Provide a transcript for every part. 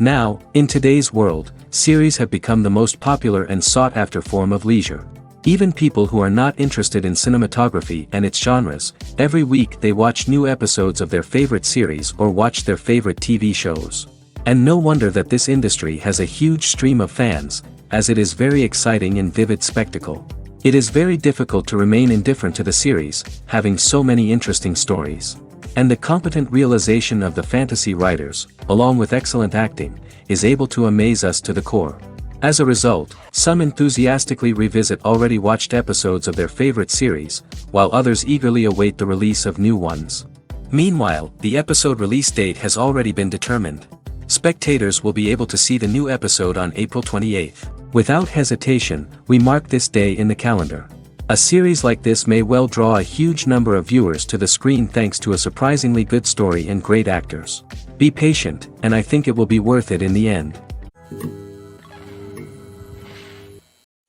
Now, in today's world, series have become the most popular and sought-after form of leisure. Even people who are not interested in cinematography and its genres, every week they watch new episodes of their favorite series or watch their favorite TV shows. And no wonder that this industry has a huge stream of fans, as it is very exciting and vivid spectacle. It is very difficult to remain indifferent to the series, having so many interesting stories. And the competent realization of the fantasy writers, along with excellent acting, is able to amaze us to the core. As a result, some enthusiastically revisit already watched episodes of their favorite series, while others eagerly await the release of new ones. Meanwhile, the episode release date has already been determined. Spectators will be able to see the new episode on April 28th. Without hesitation, we mark this day in the calendar. A series like this may well draw a huge number of viewers to the screen thanks to a surprisingly good story and great actors. Be patient, and I think it will be worth it in the end.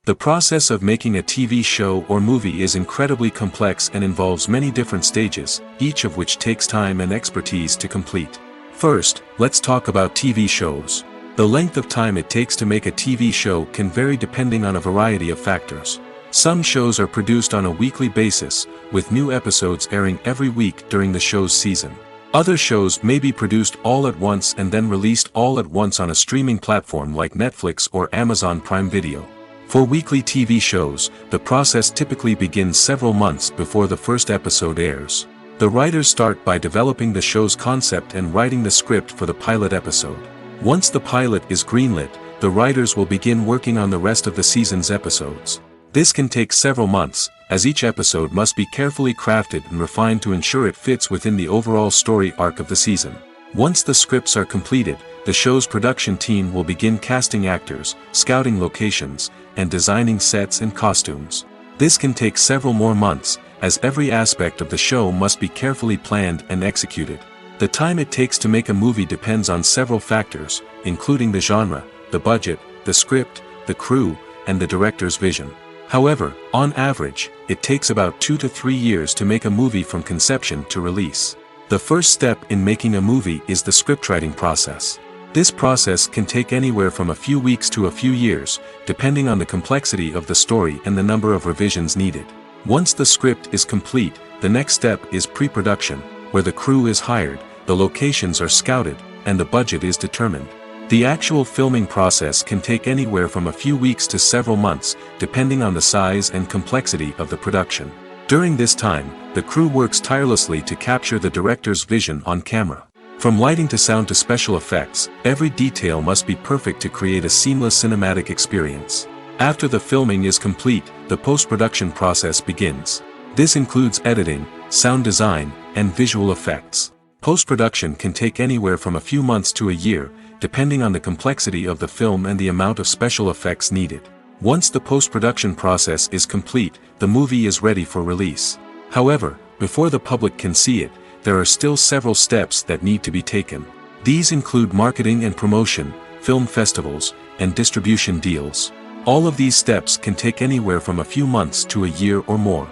The process of making a TV show or movie is incredibly complex and involves many different stages, each of which takes time and expertise to complete. First, let's talk about TV shows. The length of time it takes to make a TV show can vary depending on a variety of factors. Some shows are produced on a weekly basis, with new episodes airing every week during the show's season. Other shows may be produced all at once and then released all at once on a streaming platform like Netflix or Amazon Prime Video. For weekly TV shows, the process typically begins several months before the first episode airs. The writers start by developing the show's concept and writing the script for the pilot episode. Once the pilot is greenlit, the writers will begin working on the rest of the season's episodes. This can take several months, as each episode must be carefully crafted and refined to ensure it fits within the overall story arc of the season. Once the scripts are completed, the show's production team will begin casting actors, scouting locations, and designing sets and costumes. This can take several more months, as every aspect of the show must be carefully planned and executed. The time it takes to make a movie depends on several factors, including the genre, the budget, the script, the crew, and the director's vision. However, on average, it takes about 2 to 3 years to make a movie from conception to release. The first step in making a movie is the scriptwriting process. This process can take anywhere from a few weeks to a few years, depending on the complexity of the story and the number of revisions needed. Once the script is complete, the next step is pre-production, where the crew is hired, the locations are scouted, and the budget is determined. The actual filming process can take anywhere from a few weeks to several months, depending on the size and complexity of the production. During this time, the crew works tirelessly to capture the director's vision on camera. From lighting to sound to special effects, every detail must be perfect to create a seamless cinematic experience. After the filming is complete, the post-production process begins. This includes editing, sound design, and visual effects. Post-production can take anywhere from a few months to a year, depending on the complexity of the film and the amount of special effects needed. Once the post-production process is complete, the movie is ready for release. However, before the public can see it, there are still several steps that need to be taken. These include marketing and promotion, film festivals, and distribution deals. All of these steps can take anywhere from a few months to a year or more.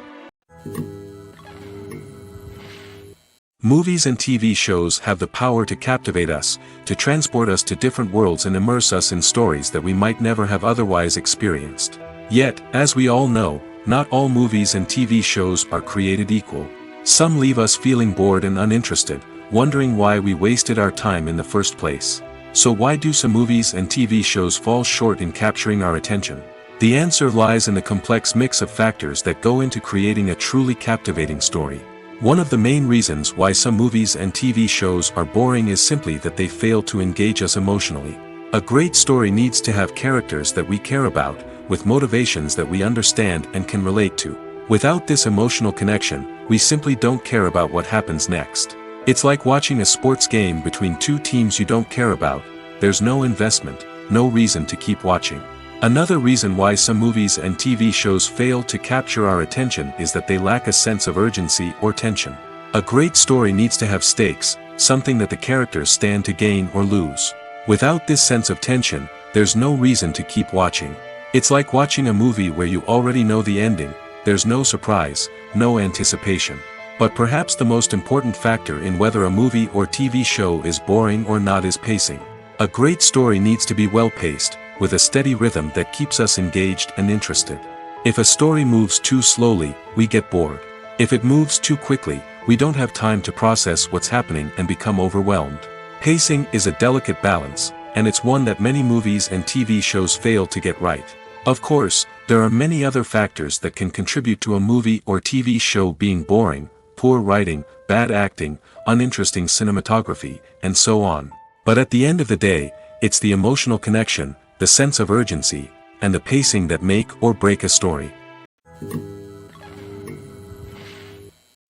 Movies and TV shows have the power to captivate us, to transport us to different worlds and immerse us in stories that we might never have otherwise experienced. Yet, as we all know, not all movies and TV shows are created equal. Some leave us feeling bored and uninterested, wondering why we wasted our time in the first place. So why do some movies and TV shows fall short in capturing our attention? The answer lies in the complex mix of factors that go into creating a truly captivating story. One of the main reasons why some movies and TV shows are boring is simply that they fail to engage us emotionally. A great story needs to have characters that we care about, with motivations that we understand and can relate to. Without this emotional connection, we simply don't care about what happens next. It's like watching a sports game between two teams you don't care about. There's no investment, no reason to keep watching. Another reason why some movies and TV shows fail to capture our attention is that they lack a sense of urgency or tension. A great story needs to have stakes, something that the characters stand to gain or lose. Without this sense of tension, there's no reason to keep watching. It's like watching a movie where you already know the ending, there's no surprise, no anticipation. But perhaps the most important factor in whether a movie or TV show is boring or not is pacing. A great story needs to be well-paced, with a steady rhythm that keeps us engaged and interested. If a story moves too slowly, we get bored. If it moves too quickly, we don't have time to process what's happening and become overwhelmed. Pacing is a delicate balance, and it's one that many movies and TV shows fail to get right. Of course, there are many other factors that can contribute to a movie or TV show being boring: poor writing, bad acting, uninteresting cinematography, and so on. But at the end of the day, it's the emotional connection, the sense of urgency, and the pacing that make or break a story.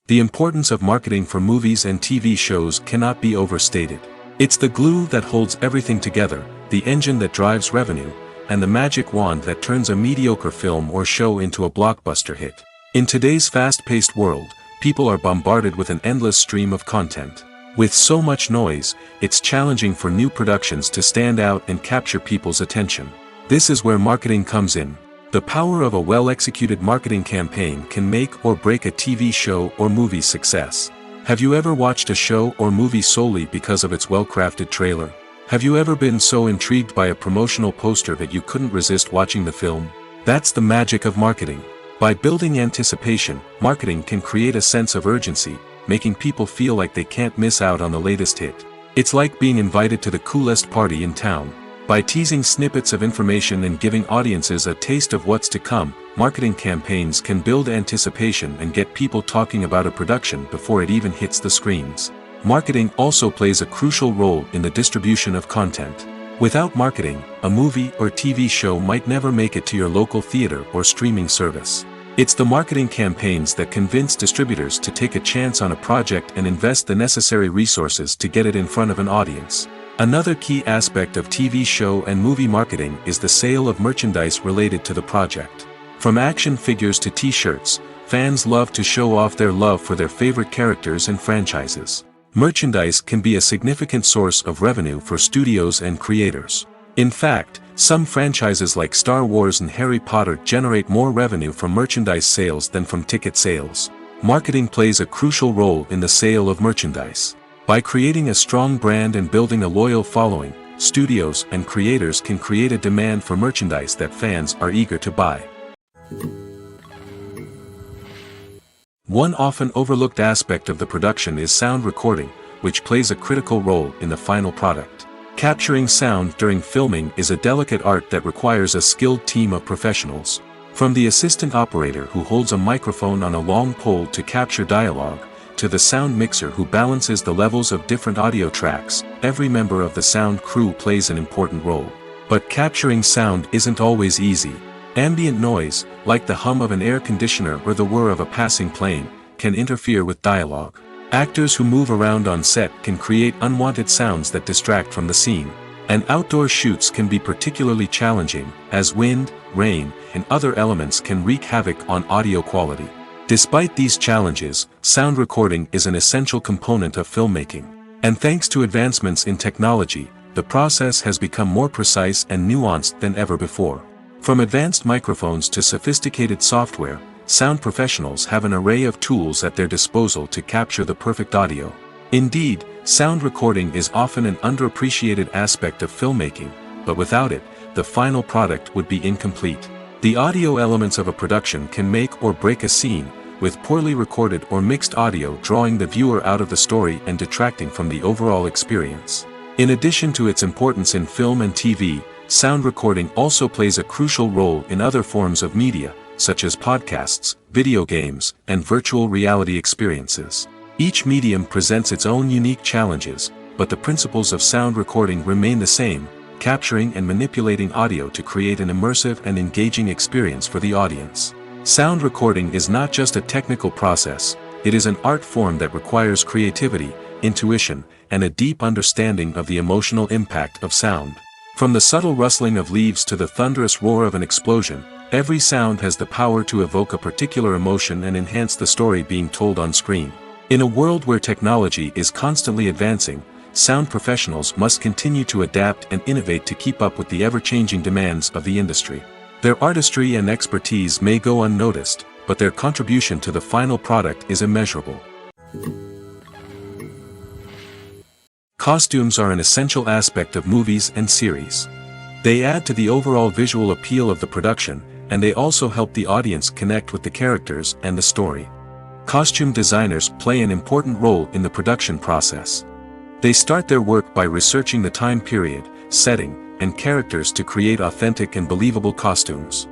The importance of marketing for movies and TV shows cannot be overstated. It's the glue that holds everything together, the engine that drives revenue, and the magic wand that turns a mediocre film or show into a blockbuster hit. In today's fast-paced world, people are bombarded with an endless stream of content. With so much noise, it's challenging for new productions to stand out and capture people's attention. This is where marketing comes in. The power of a well-executed marketing campaign can make or break a TV show or movie's success. Have you ever watched a show or movie solely because of its well-crafted trailer? Have you ever been so intrigued by a promotional poster that you couldn't resist watching the film? That's the magic of marketing. By building anticipation, marketing can create a sense of urgency, making people feel like they can't miss out on the latest hit. It's like being invited to the coolest party in town. By teasing snippets of information and giving audiences a taste of what's to come, marketing campaigns can build anticipation and get people talking about a production before it even hits the screens. Marketing also plays a crucial role in the distribution of content. Without marketing, a movie or TV show might never make it to your local theater or streaming service. It's the marketing campaigns that convince distributors to take a chance on a project and invest the necessary resources to get it in front of an audience. Another key aspect of TV show and movie marketing is the sale of merchandise related to the project. From action figures to t-shirts, fans love to show off their love for their favorite characters and franchises. Merchandise can be a significant source of revenue for studios and creators. In fact, some franchises like Star Wars and Harry Potter generate more revenue from merchandise sales than from ticket sales. Marketing plays a crucial role in the sale of merchandise. By creating a strong brand and building a loyal following, studios and creators can create a demand for merchandise that fans are eager to buy. One often overlooked aspect of the production is sound recording, which plays a critical role in the final product. Capturing sound during filming is a delicate art that requires a skilled team of professionals. From the assistant operator who holds a microphone on a long pole to capture dialogue, to the sound mixer who balances the levels of different audio tracks, every member of the sound crew plays an important role. But capturing sound isn't always easy. Ambient noise, like the hum of an air conditioner or the whir of a passing plane, can interfere with dialogue. Actors who move around on set can create unwanted sounds that distract from the scene. And outdoor shoots can be particularly challenging, as wind, rain, and other elements can wreak havoc on audio quality. Despite these challenges, sound recording is an essential component of filmmaking. And thanks to advancements in technology, the process has become more precise and nuanced than ever before. From advanced microphones to sophisticated software, sound professionals have an array of tools at their disposal to capture the perfect audio. Indeed, sound recording is often an underappreciated aspect of filmmaking, but without it, the final product would be incomplete. The audio elements of a production can make or break a scene, with poorly recorded or mixed audio drawing the viewer out of the story and detracting from the overall experience. In addition to its importance in film and TV, sound recording also plays a crucial role in other forms of media, such as podcasts, video games, and virtual reality experiences. Each medium presents its own unique challenges, but the principles of sound recording remain the same: capturing and manipulating audio to create an immersive and engaging experience for the audience. Sound recording is not just a technical process, it is an art form that requires creativity, intuition, and a deep understanding of the emotional impact of sound. From the subtle rustling of leaves to the thunderous roar of an explosion, every sound has the power to evoke a particular emotion and enhance the story being told on screen. In a world where technology is constantly advancing, sound professionals must continue to adapt and innovate to keep up with the ever-changing demands of the industry. Their artistry and expertise may go unnoticed, but their contribution to the final product is immeasurable. Costumes are an essential aspect of movies and series. They add to the overall visual appeal of the production, and they also help the audience connect with the characters and the story. Costume designers play an important role in the production process. They start their work by researching the time period, setting, and characters to create authentic and believable costumes.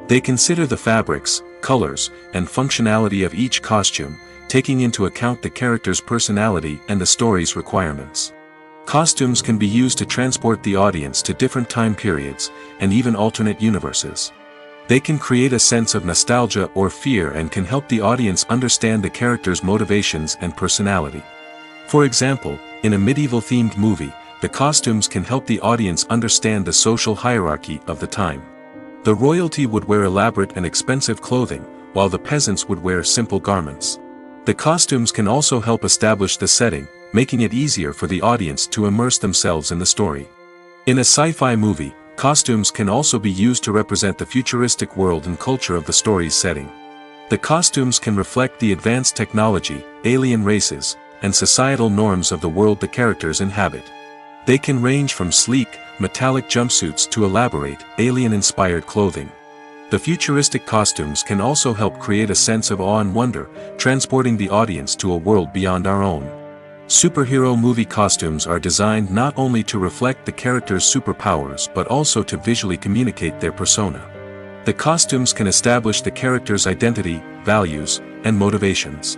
They consider the fabrics, colors, and functionality of each costume, taking into account the character's personality and the story's requirements. Costumes can be used to transport the audience to different time periods, and even alternate universes. They can create a sense of nostalgia or fear and can help the audience understand the character's motivations and personality. For example, in a medieval-themed movie, the costumes can help the audience understand the social hierarchy of the time. The royalty would wear elaborate and expensive clothing, while the peasants would wear simple garments. The costumes can also help establish the setting, making it easier for the audience to immerse themselves in the story. In a sci-fi movie, costumes can also be used to represent the futuristic world and culture of the story's setting. The costumes can reflect the advanced technology, alien races, and societal norms of the world the characters inhabit. They can range from sleek, metallic jumpsuits to elaborate, alien-inspired clothing. The futuristic costumes can also help create a sense of awe and wonder, transporting the audience to a world beyond our own. Superhero movie costumes are designed not only to reflect the character's superpowers but also to visually communicate their persona. The costumes can establish the character's identity, values, and motivations.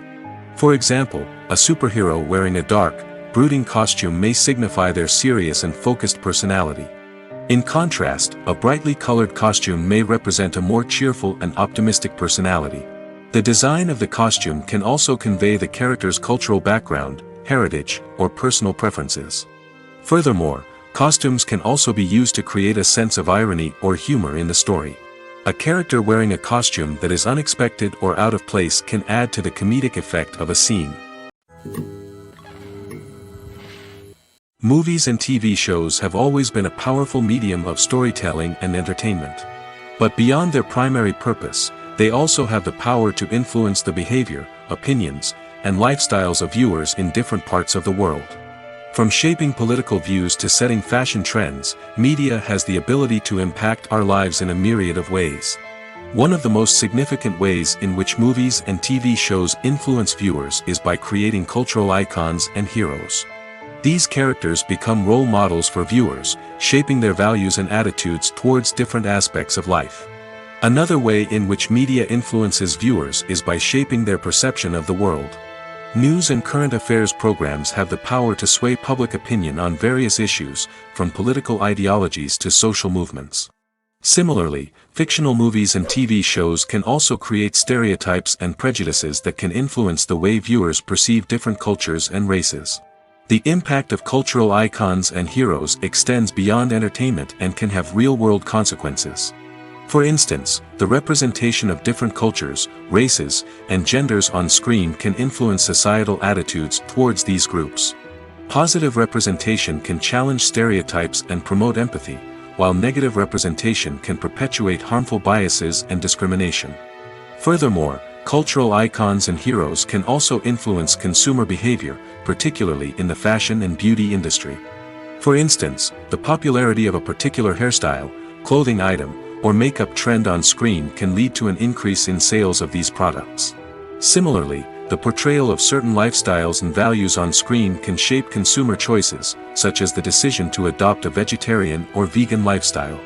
For example, a superhero wearing a dark, brooding costume may signify their serious and focused personality. In contrast, a brightly colored costume may represent a more cheerful and optimistic personality. The design of the costume can also convey the character's cultural background, heritage, or personal preferences. Furthermore, costumes can also be used to create a sense of irony or humor in the story. A character wearing a costume that is unexpected or out of place can add to the comedic effect of a scene. Movies and TV shows have always been a powerful medium of storytelling and entertainment. But beyond their primary purpose, they also have the power to influence the behavior, opinions, and lifestyles of viewers in different parts of the world. From shaping political views to setting fashion trends, media has the ability to impact our lives in a myriad of ways. One of the most significant ways in which movies and TV shows influence viewers is by creating cultural icons and heroes. These characters become role models for viewers, shaping their values and attitudes towards different aspects of life. Another way in which media influences viewers is by shaping their perception of the world. News and current affairs programs have the power to sway public opinion on various issues, from political ideologies to social movements. Similarly, fictional movies and TV shows can also create stereotypes and prejudices that can influence the way viewers perceive different cultures and races. The impact of cultural icons and heroes extends beyond entertainment and can have real-world consequences. For instance, the representation of different cultures, races, and genders on screen can influence societal attitudes towards these groups. Positive representation can challenge stereotypes and promote empathy, while negative representation can perpetuate harmful biases and discrimination. Furthermore, cultural icons and heroes can also influence consumer behavior, particularly in the fashion and beauty industry. For instance, the popularity of a particular hairstyle, clothing item, or makeup trend on screen can lead to an increase in sales of these products. Similarly, the portrayal of certain lifestyles and values on screen can shape consumer choices, such as the decision to adopt a vegetarian or vegan lifestyle.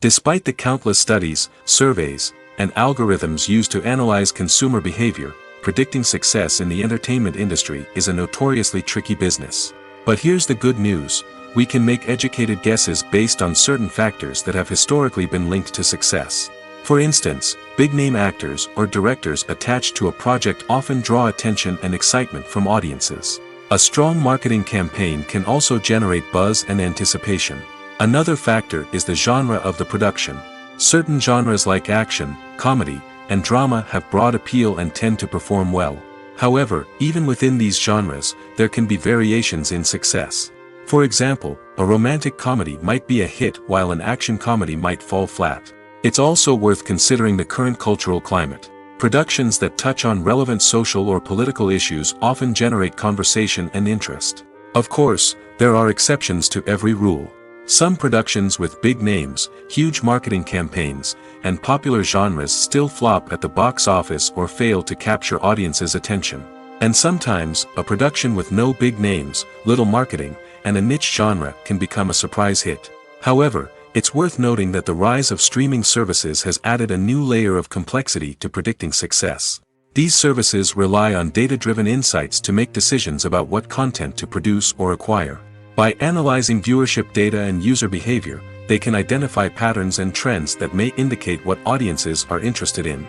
Despite the countless studies, surveys, and algorithms used to analyze consumer behavior, predicting success in the entertainment industry is a notoriously tricky business. But here's the good news: we can make educated guesses based on certain factors that have historically been linked to success. For instance, big-name actors or directors attached to a project often draw attention and excitement from audiences. A strong marketing campaign can also generate buzz and anticipation. Another factor is the genre of the production. Certain genres like action, comedy, and drama have broad appeal and tend to perform well. However, even within these genres, there can be variations in success. For example, a romantic comedy might be a hit while an action comedy might fall flat. It's also worth considering the current cultural climate. Productions that touch on relevant social or political issues often generate conversation and interest. Of course, there are exceptions to every rule. Some productions with big names, huge marketing campaigns, and popular genres still flop at the box office or fail to capture audiences' attention. And sometimes, a production with no big names, little marketing, and a niche genre can become a surprise hit. However, it's worth noting that the rise of streaming services has added a new layer of complexity to predicting success. These services rely on data-driven insights to make decisions about what content to produce or acquire. By analyzing viewership data and user behavior, they can identify patterns and trends that may indicate what audiences are interested in.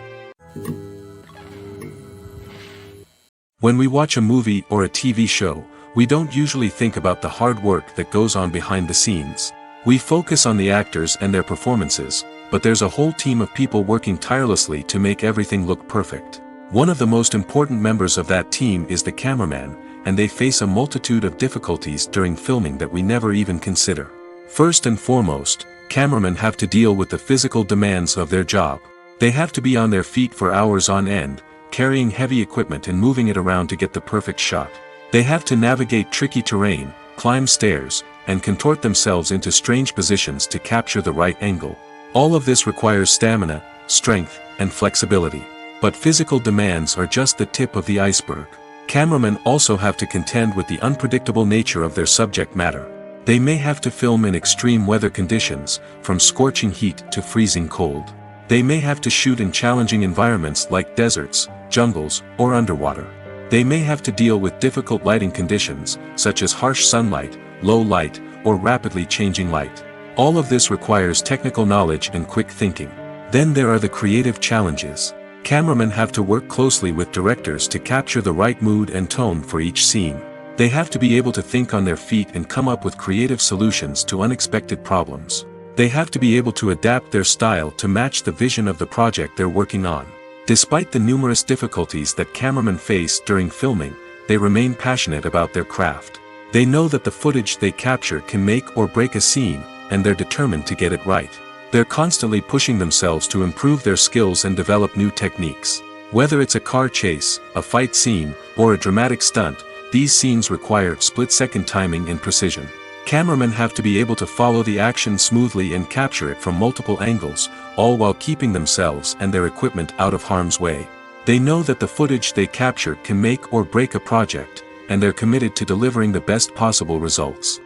When we watch a movie or a TV show, we don't usually think about the hard work that goes on behind the scenes. We focus on the actors and their performances, but there's a whole team of people working tirelessly to make everything look perfect. One of the most important members of that team is the cameraman, and they face a multitude of difficulties during filming that we never even consider. First and foremost, cameramen have to deal with the physical demands of their job. They have to be on their feet for hours on end, carrying heavy equipment and moving it around to get the perfect shot. They have to navigate tricky terrain, climb stairs, and contort themselves into strange positions to capture the right angle. All of this requires stamina, strength, and flexibility. But physical demands are just the tip of the iceberg. Cameramen also have to contend with the unpredictable nature of their subject matter. They may have to film in extreme weather conditions, from scorching heat to freezing cold. They may have to shoot in challenging environments like deserts, jungles, or underwater. They may have to deal with difficult lighting conditions, such as harsh sunlight, low light, or rapidly changing light. All of this requires technical knowledge and quick thinking. Then there are the creative challenges. Cameramen have to work closely with directors to capture the right mood and tone for each scene. They have to be able to think on their feet and come up with creative solutions to unexpected problems. They have to be able to adapt their style to match the vision of the project they're working on. Despite the numerous difficulties that cameramen face during filming, they remain passionate about their craft. They know that the footage they capture can make or break a scene, and they're determined to get it right. They're constantly pushing themselves to improve their skills and develop new techniques. Whether it's a car chase, a fight scene, or a dramatic stunt, these scenes require split-second timing and precision. Cameramen have to be able to follow the action smoothly and capture it from multiple angles, all while keeping themselves and their equipment out of harm's way. They know that the footage they capture can make or break a project, and they're committed to delivering the best possible results.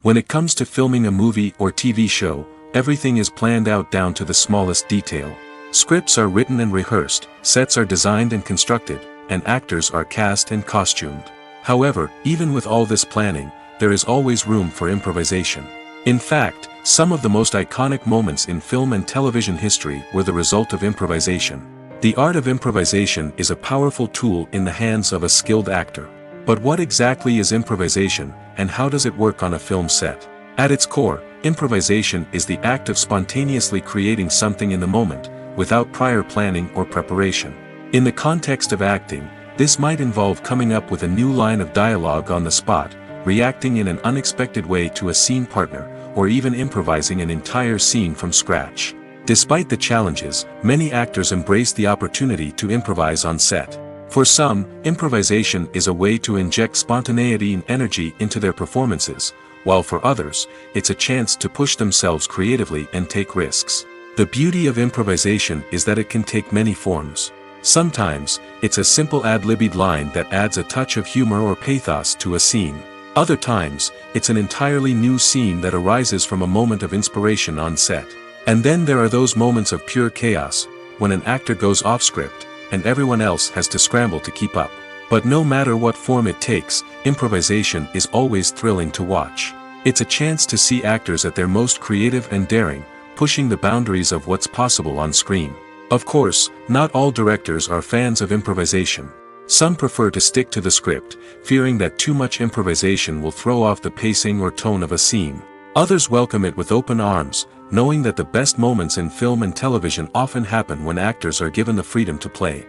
When it comes to filming a movie or TV show, everything is planned out down to the smallest detail. Scripts are written and rehearsed, sets are designed and constructed, and actors are cast and costumed. However, even with all this planning, there is always room for improvisation. In fact, some of the most iconic moments in film and television history were the result of improvisation. The art of improvisation is a powerful tool in the hands of a skilled actor. But what exactly is improvisation, and how does it work on a film set? At its core, improvisation is the act of spontaneously creating something in the moment, without prior planning or preparation. In the context of acting, this might involve coming up with a new line of dialogue on the spot, reacting in an unexpected way to a scene partner, or even improvising an entire scene from scratch. Despite the challenges, many actors embrace the opportunity to improvise on set. For some, improvisation is a way to inject spontaneity and energy into their performances, while for others, it's a chance to push themselves creatively and take risks. The beauty of improvisation is that it can take many forms. Sometimes, it's a simple ad-libbed line that adds a touch of humor or pathos to a scene. Other times, it's an entirely new scene that arises from a moment of inspiration on set. And then there are those moments of pure chaos, when an actor goes off script, and everyone else has to scramble to keep up. But no matter what form it takes, improvisation is always thrilling to watch. It's a chance to see actors at their most creative and daring, pushing the boundaries of what's possible on screen. Of course, not all directors are fans of improvisation. Some prefer to stick to the script, fearing that too much improvisation will throw off the pacing or tone of a scene. Others welcome it with open arms, knowing that the best moments in film and television often happen when actors are given the freedom to play.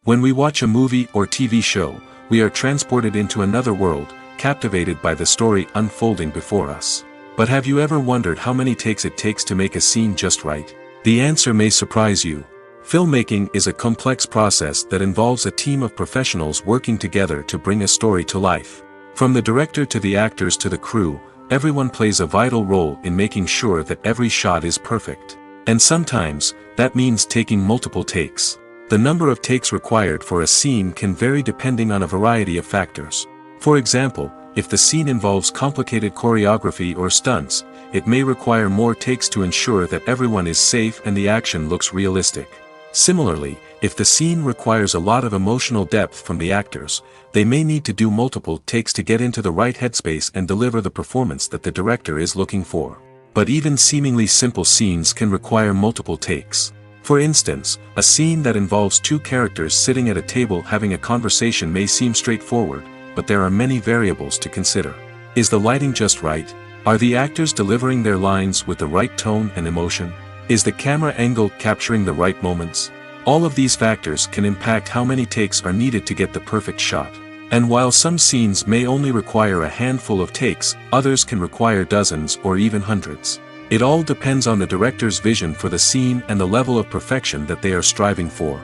When we watch a movie or TV show, we are transported into another world, captivated by the story unfolding before us. But have you ever wondered how many takes it takes to make a scene just right? The answer may surprise you. Filmmaking is a complex process that involves a team of professionals working together to bring a story to life. From the director to the actors to the crew, everyone plays a vital role in making sure that every shot is perfect. And sometimes, that means taking multiple takes. The number of takes required for a scene can vary depending on a variety of factors. For example, if the scene involves complicated choreography or stunts, it may require more takes to ensure that everyone is safe and the action looks realistic. Similarly, if the scene requires a lot of emotional depth from the actors, they may need to do multiple takes to get into the right headspace and deliver the performance that the director is looking for. But even seemingly simple scenes can require multiple takes. For instance, a scene that involves two characters sitting at a table having a conversation may seem straightforward, but there are many variables to consider. Is the lighting just right? Are the actors delivering their lines with the right tone and emotion? Is the camera angle capturing the right moments? All of these factors can impact how many takes are needed to get the perfect shot. And while some scenes may only require a handful of takes, others can require dozens or even hundreds. It all depends on the director's vision for the scene and the level of perfection that they are striving for.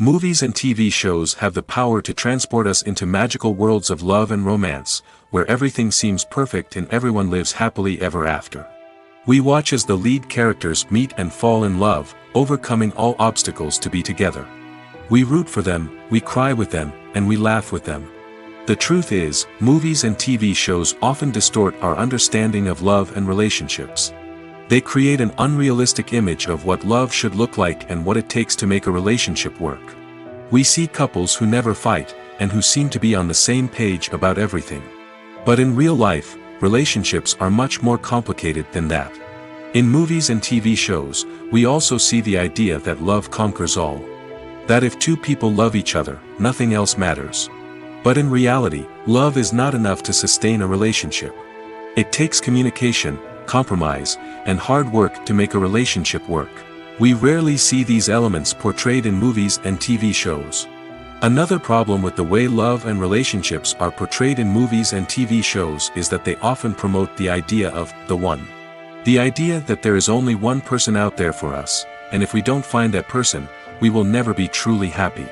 Movies and TV shows have the power to transport us into magical worlds of love and romance, where everything seems perfect and everyone lives happily ever after. We watch as the lead characters meet and fall in love, overcoming all obstacles to be together. We root for them, we cry with them, and we laugh with them. The truth is, movies and TV shows often distort our understanding of love and relationships. They create an unrealistic image of what love should look like and what it takes to make a relationship work. We see couples who never fight, and who seem to be on the same page about everything. But in real life, relationships are much more complicated than that. In movies and TV shows, we also see the idea that love conquers all. That if two people love each other, nothing else matters. But in reality, love is not enough to sustain a relationship. It takes communication, compromise, and hard work to make a relationship work. We rarely see these elements portrayed in movies and TV shows. Another problem with the way love and relationships are portrayed in movies and TV shows is that they often promote the idea of the one. The idea that there is only one person out there for us, and if we don't find that person, we will never be truly happy.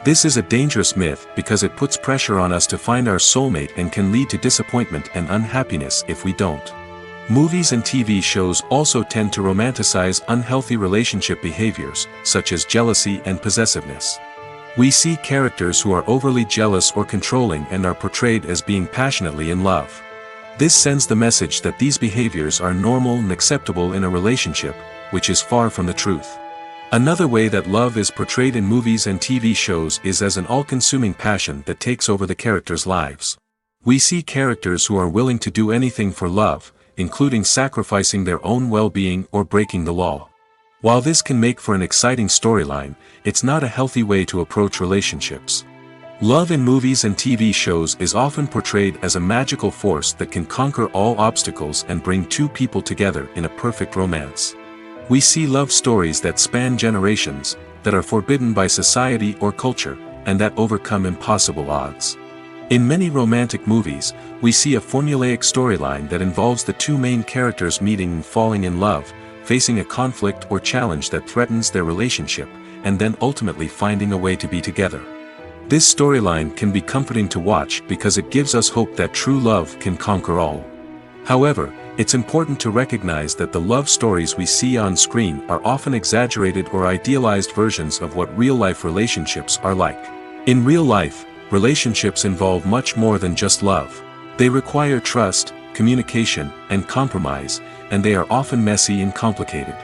This is a dangerous myth because it puts pressure on us to find our soulmate and can lead to disappointment and unhappiness if we don't. Movies and TV shows also tend to romanticize unhealthy relationship behaviors, such as jealousy and possessiveness. We see characters who are overly jealous or controlling and are portrayed as being passionately in love. This sends the message that these behaviors are normal and acceptable in a relationship, which is far from the truth. Another way that love is portrayed in movies and TV shows is as an all-consuming passion that takes over the characters' lives. We see characters who are willing to do anything for love, including sacrificing their own well-being or breaking the law. While this can make for an exciting storyline, it's not a healthy way to approach relationships. Love in movies and TV shows is often portrayed as a magical force that can conquer all obstacles and bring two people together in a perfect romance. We see love stories that span generations, that are forbidden by society or culture, and that overcome impossible odds. In many romantic movies, we see a formulaic storyline that involves the two main characters meeting and falling in love, facing a conflict or challenge that threatens their relationship, and then ultimately finding a way to be together. This storyline can be comforting to watch because it gives us hope that true love can conquer all. However, it's important to recognize that the love stories we see on screen are often exaggerated or idealized versions of what real-life relationships are like. In real life, relationships involve much more than just love. They require trust, communication, and compromise, and they are often messy and complicated.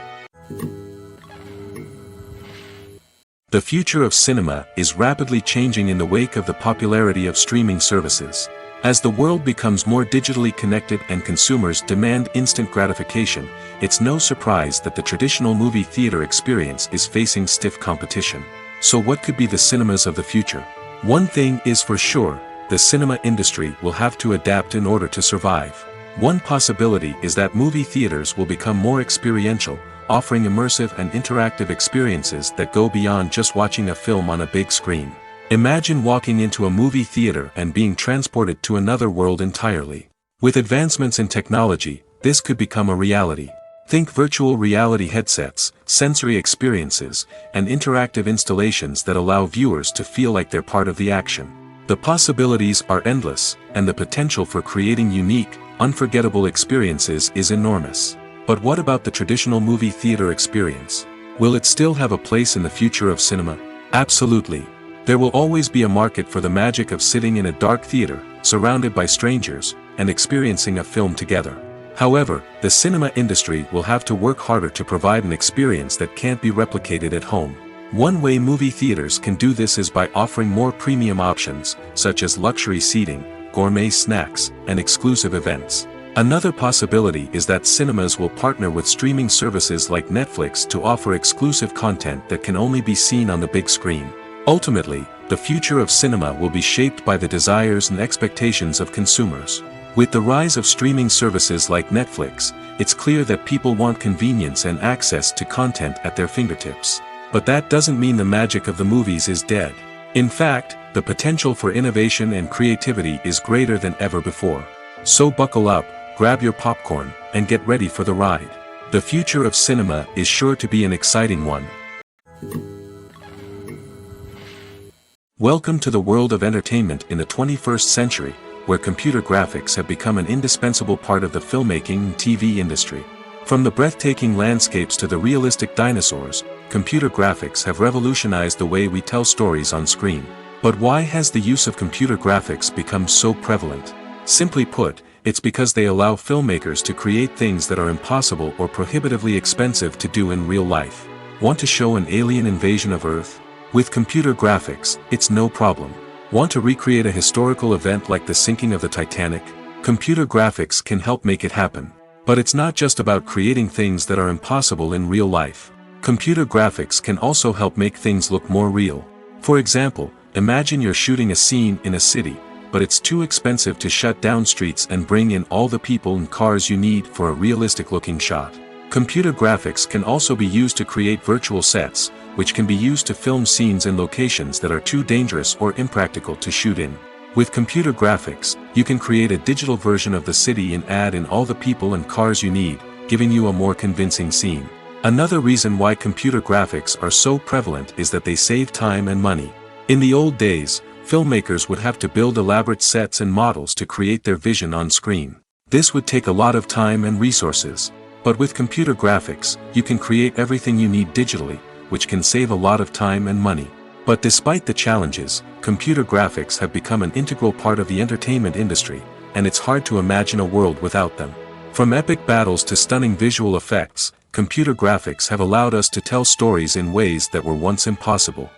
The future of cinema is rapidly changing in the wake of the popularity of streaming services. As the world becomes more digitally connected and consumers demand instant gratification, it's no surprise that the traditional movie theater experience is facing stiff competition. So what could be the cinemas of the future? One thing is for sure, the cinema industry will have to adapt in order to survive. One possibility is that movie theaters will become more experiential, offering immersive and interactive experiences that go beyond just watching a film on a big screen. Imagine walking into a movie theater and being transported to another world entirely. With advancements in technology, this could become a reality. Think virtual reality headsets, sensory experiences, and interactive installations that allow viewers to feel like they're part of the action. The possibilities are endless, and the potential for creating unique, unforgettable experiences is enormous. But what about the traditional movie theater experience? Will it still have a place in the future of cinema? Absolutely. There will always be a market for the magic of sitting in a dark theater, surrounded by strangers, and experiencing a film together. However, the cinema industry will have to work harder to provide an experience that can't be replicated at home. One way movie theaters can do this is by offering more premium options, such as luxury seating, gourmet snacks, and exclusive events. Another possibility is that cinemas will partner with streaming services like Netflix to offer exclusive content that can only be seen on the big screen. Ultimately, the future of cinema will be shaped by the desires and expectations of consumers. With the rise of streaming services like Netflix, it's clear that people want convenience and access to content at their fingertips. But that doesn't mean the magic of the movies is dead. In fact, the potential for innovation and creativity is greater than ever before. So buckle up, grab your popcorn, and get ready for the ride. The future of cinema is sure to be an exciting one. Welcome to the world of entertainment in the 21st century, where computer graphics have become an indispensable part of the filmmaking and TV industry. From the breathtaking landscapes to the realistic dinosaurs, computer graphics have revolutionized the way we tell stories on screen. But why has the use of computer graphics become so prevalent? Simply put, it's because they allow filmmakers to create things that are impossible or prohibitively expensive to do in real life. Want to show an alien invasion of Earth? With computer graphics, it's no problem. Want to recreate a historical event like the sinking of the Titanic? Computer graphics can help make it happen. But it's not just about creating things that are impossible in real life. Computer graphics can also help make things look more real. For example, imagine you're shooting a scene in a city, but it's too expensive to shut down streets and bring in all the people and cars you need for a realistic-looking shot. Computer graphics can also be used to create virtual sets, which can be used to film scenes in locations that are too dangerous or impractical to shoot in. With computer graphics, you can create a digital version of the city and add in all the people and cars you need, giving you a more convincing scene. Another reason why computer graphics are so prevalent is that they save time and money. In the old days, filmmakers would have to build elaborate sets and models to create their vision on screen. This would take a lot of time and resources. But with computer graphics, you can create everything you need digitally, which can save a lot of time and money. But despite the challenges, computer graphics have become an integral part of the entertainment industry, and it's hard to imagine a world without them. From epic battles to stunning visual effects, computer graphics have allowed us to tell stories in ways that were once impossible.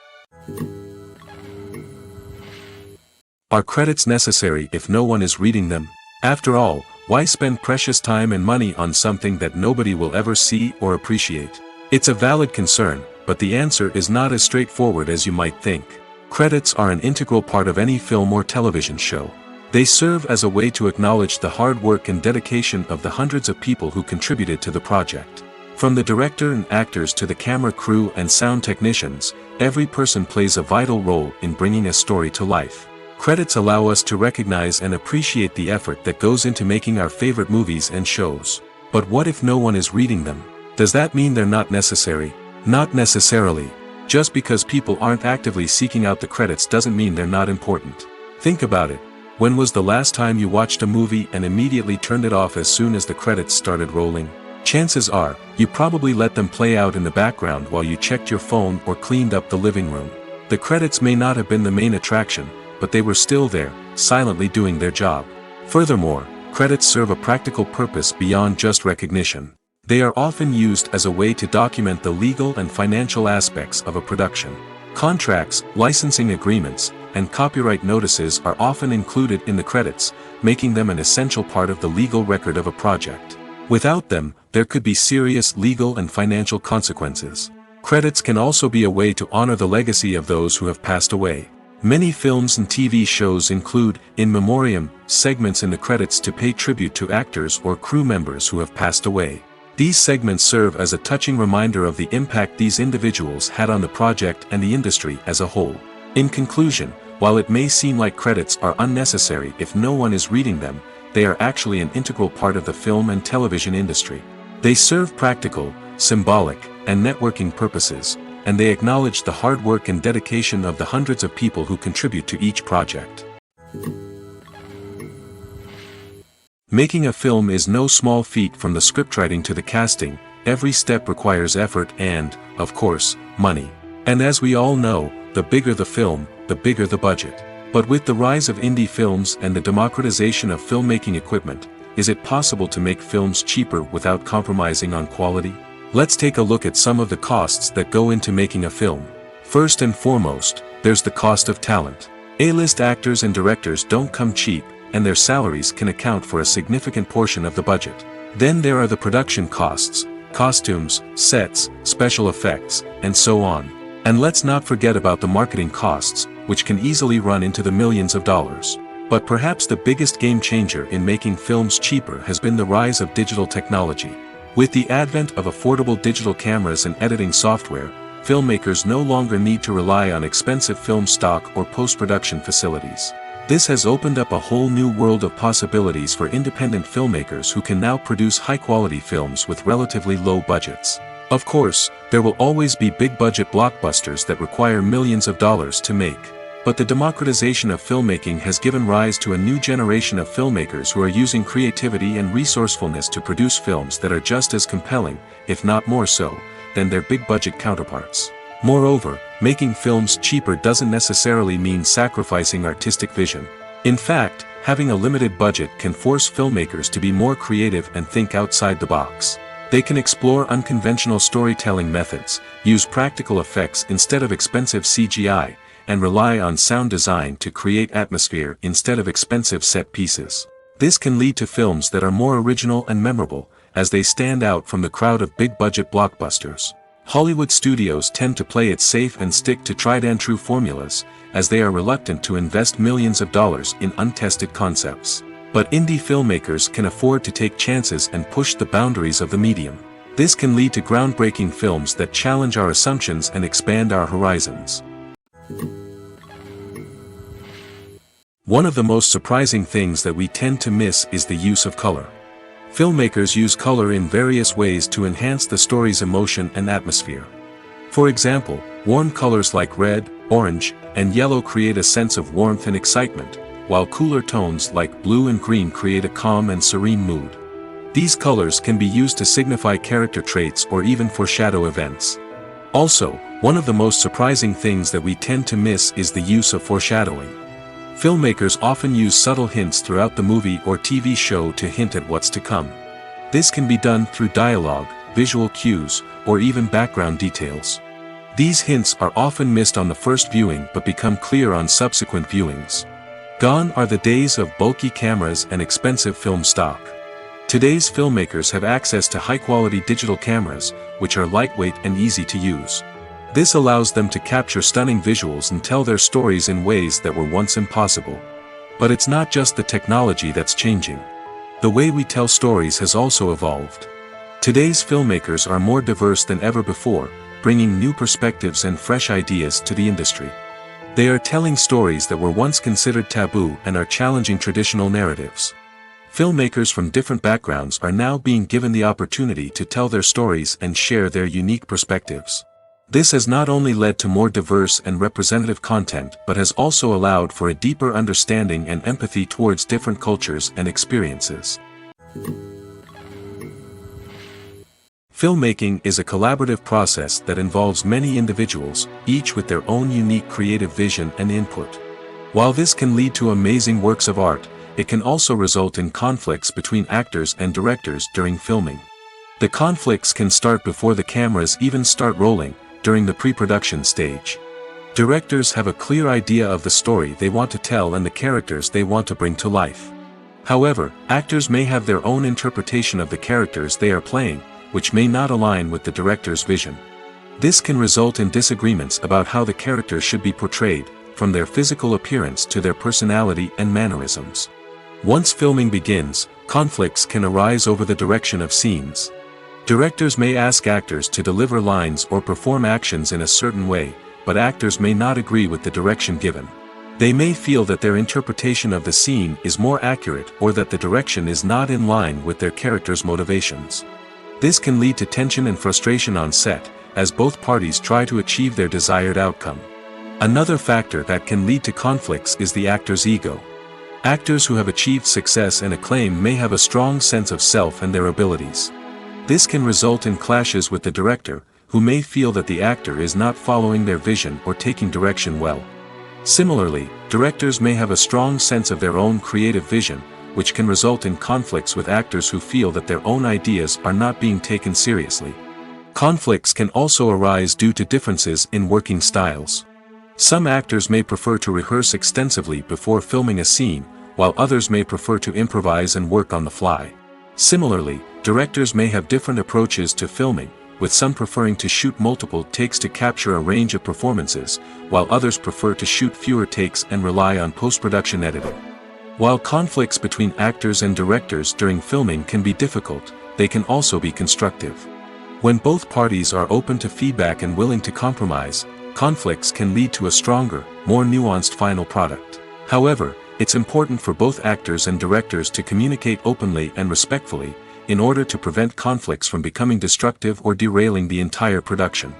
Are credits necessary if no one is reading them? After all, why spend precious time and money on something that nobody will ever see or appreciate? It's a valid concern, but the answer is not as straightforward as you might think. Credits are an integral part of any film or television show. They serve as a way to acknowledge the hard work and dedication of the hundreds of people who contributed to the project. From the director and actors to the camera crew and sound technicians, every person plays a vital role in bringing a story to life. Credits allow us to recognize and appreciate the effort that goes into making our favorite movies and shows. But what if no one is reading them? Does that mean they're not necessary? Not necessarily. Just because people aren't actively seeking out the credits doesn't mean they're not important. Think about it. When was the last time you watched a movie and immediately turned it off as soon as the credits started rolling? Chances are, you probably let them play out in the background while you checked your phone or cleaned up the living room. The credits may not have been the main attraction, but they were still there, silently doing their job. Furthermore, credits serve a practical purpose beyond just recognition. They are often used as a way to document the legal and financial aspects of a production. Contracts, licensing agreements, and copyright notices are often included in the credits, making them an essential part of the legal record of a project. Without them, there could be serious legal and financial consequences. Credits can also be a way to honor the legacy of those who have passed away. Many films and TV shows include, in memoriam, segments in the credits to pay tribute to actors or crew members who have passed away. These segments serve as a touching reminder of the impact these individuals had on the project and the industry as a whole. In conclusion, while it may seem like credits are unnecessary if no one is reading them, they are actually an integral part of the film and television industry. They serve practical, symbolic, and networking purposes, and they acknowledge the hard work and dedication of the hundreds of people who contribute to each project. Making a film is no small feat. From the scriptwriting to the casting, every step requires effort and, of course, money. And as we all know, the bigger the film, the bigger the budget. But with the rise of indie films and the democratization of filmmaking equipment, is it possible to make films cheaper without compromising on quality? Let's take a look at some of the costs that go into making a film. First and foremost, there's the cost of talent. A-list actors and directors don't come cheap, and their salaries can account for a significant portion of the budget. Then there are the production costs, costumes, sets, special effects, and so on. And let's not forget about the marketing costs, which can easily run into the millions of dollars. But perhaps the biggest game changer in making films cheaper has been the rise of digital technology. With the advent of affordable digital cameras and editing software, filmmakers no longer need to rely on expensive film stock or post-production facilities. This has opened up a whole new world of possibilities for independent filmmakers who can now produce high-quality films with relatively low budgets. Of course, there will always be big-budget blockbusters that require millions of dollars to make. But the democratization of filmmaking has given rise to a new generation of filmmakers who are using creativity and resourcefulness to produce films that are just as compelling, if not more so, than their big-budget counterparts. Moreover, making films cheaper doesn't necessarily mean sacrificing artistic vision. In fact, having a limited budget can force filmmakers to be more creative and think outside the box. They can explore unconventional storytelling methods, use practical effects instead of expensive CGI, and rely on sound design to create atmosphere instead of expensive set pieces. This can lead to films that are more original and memorable, as they stand out from the crowd of big-budget blockbusters. Hollywood studios tend to play it safe and stick to tried-and-true formulas, as they are reluctant to invest millions of dollars in untested concepts. But indie filmmakers can afford to take chances and push the boundaries of the medium. This can lead to groundbreaking films that challenge our assumptions and expand our horizons. One of the most surprising things that we tend to miss is the use of color. Filmmakers use color in various ways to enhance the story's emotion and atmosphere. For example, warm colors like red, orange, and yellow create a sense of warmth and excitement, while cooler tones like blue and green create a calm and serene mood. These colors can be used to signify character traits or even foreshadow events. Also, one of the most surprising things that we tend to miss is the use of foreshadowing. Filmmakers often use subtle hints throughout the movie or TV show to hint at what's to come. This can be done through dialogue, visual cues, or even background details. These hints are often missed on the first viewing but become clear on subsequent viewings. Gone are the days of bulky cameras and expensive film stock. Today's filmmakers have access to high-quality digital cameras, which are lightweight and easy to use. This allows them to capture stunning visuals and tell their stories in ways that were once impossible. But it's not just the technology that's changing. The way we tell stories has also evolved. Today's filmmakers are more diverse than ever before, bringing new perspectives and fresh ideas to the industry. They are telling stories that were once considered taboo and are challenging traditional narratives. Filmmakers from different backgrounds are now being given the opportunity to tell their stories and share their unique perspectives. This has not only led to more diverse and representative content but has also allowed for a deeper understanding and empathy towards different cultures and experiences. Filmmaking is a collaborative process that involves many individuals, each with their own unique creative vision and input. While this can lead to amazing works of art, it can also result in conflicts between actors and directors during filming. The conflicts can start before the cameras even start rolling, during the pre-production stage. Directors have a clear idea of the story they want to tell and the characters they want to bring to life. However, actors may have their own interpretation of the characters they are playing, which may not align with the director's vision. This can result in disagreements about how the characters should be portrayed, from their physical appearance to their personality and mannerisms. Once filming begins, conflicts can arise over the direction of scenes. Directors may ask actors to deliver lines or perform actions in a certain way, but actors may not agree with the direction given. They may feel that their interpretation of the scene is more accurate or that the direction is not in line with their character's motivations. This can lead to tension and frustration on set, as both parties try to achieve their desired outcome. Another factor that can lead to conflicts is the actor's ego. Actors who have achieved success and acclaim may have a strong sense of self and their abilities. This can result in clashes with the director, who may feel that the actor is not following their vision or taking direction well. Similarly, directors may have a strong sense of their own creative vision, which can result in conflicts with actors who feel that their own ideas are not being taken seriously. Conflicts can also arise due to differences in working styles. Some actors may prefer to rehearse extensively before filming a scene, while others may prefer to improvise and work on the fly. Similarly, directors may have different approaches to filming, with some preferring to shoot multiple takes to capture a range of performances, while others prefer to shoot fewer takes and rely on post-production editing. While conflicts between actors and directors during filming can be difficult, they can also be constructive. When both parties are open to feedback and willing to compromise, conflicts can lead to a stronger, more nuanced final product. However, it's important for both actors and directors to communicate openly and respectfully, in order to prevent conflicts from becoming destructive or derailing the entire production.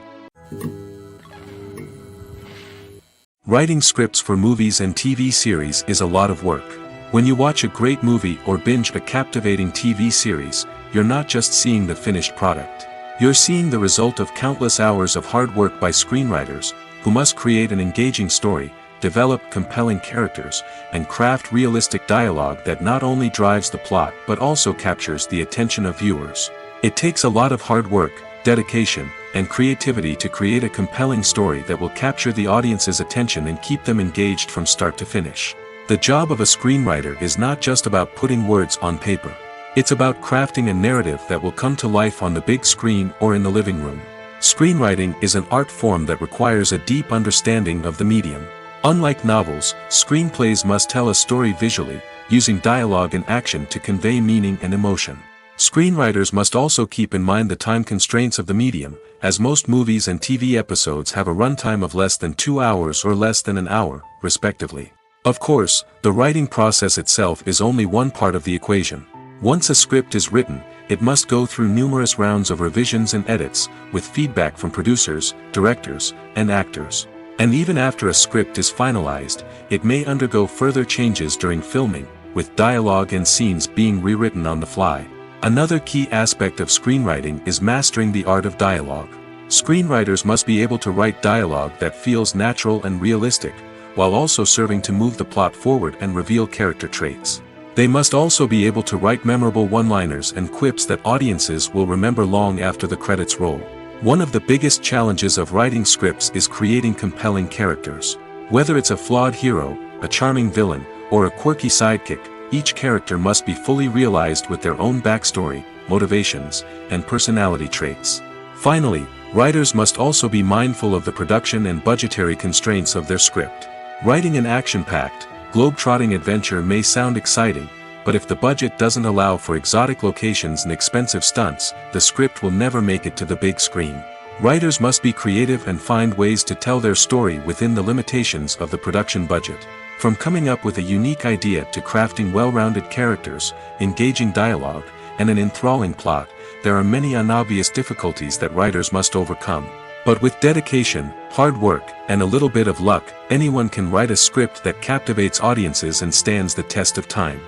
Writing scripts for movies and TV series is a lot of work. When you watch a great movie or binge a captivating TV series, you're not just seeing the finished product. You're seeing the result of countless hours of hard work by screenwriters, who must create an engaging story, develop compelling characters, and craft realistic dialogue that not only drives the plot but also captures the attention of viewers. It takes a lot of hard work, dedication, and creativity to create a compelling story that will capture the audience's attention and keep them engaged from start to finish. The job of a screenwriter is not just about putting words on paper. It's about crafting a narrative that will come to life on the big screen or in the living room. Screenwriting is an art form that requires a deep understanding of the medium. Unlike novels, screenplays must tell a story visually, using dialogue and action to convey meaning and emotion. Screenwriters must also keep in mind the time constraints of the medium, as most movies and TV episodes have a runtime of less than 2 hours or less than an hour, respectively. Of course, the writing process itself is only one part of the equation. Once a script is written, it must go through numerous rounds of revisions and edits, with feedback from producers, directors, and actors. And even after a script is finalized, it may undergo further changes during filming, with dialogue and scenes being rewritten on the fly. Another key aspect of screenwriting is mastering the art of dialogue. Screenwriters must be able to write dialogue that feels natural and realistic, while also serving to move the plot forward and reveal character traits. They must also be able to write memorable one-liners and quips that audiences will remember long after the credits roll. One of the biggest challenges of writing scripts is creating compelling characters. Whether it's a flawed hero, a charming villain, or a quirky sidekick, each character must be fully realized with their own backstory, motivations, and personality traits. Finally, writers must also be mindful of the production and budgetary constraints of their script. Writing an action-packed, globe-trotting adventure may sound exciting, but if the budget doesn't allow for exotic locations and expensive stunts, the script will never make it to the big screen. Writers must be creative and find ways to tell their story within the limitations of the production budget. From coming up with a unique idea to crafting well-rounded characters, engaging dialogue, and an enthralling plot, there are many unobvious difficulties that writers must overcome. But with dedication, hard work, and a little bit of luck, anyone can write a script that captivates audiences and stands the test of time.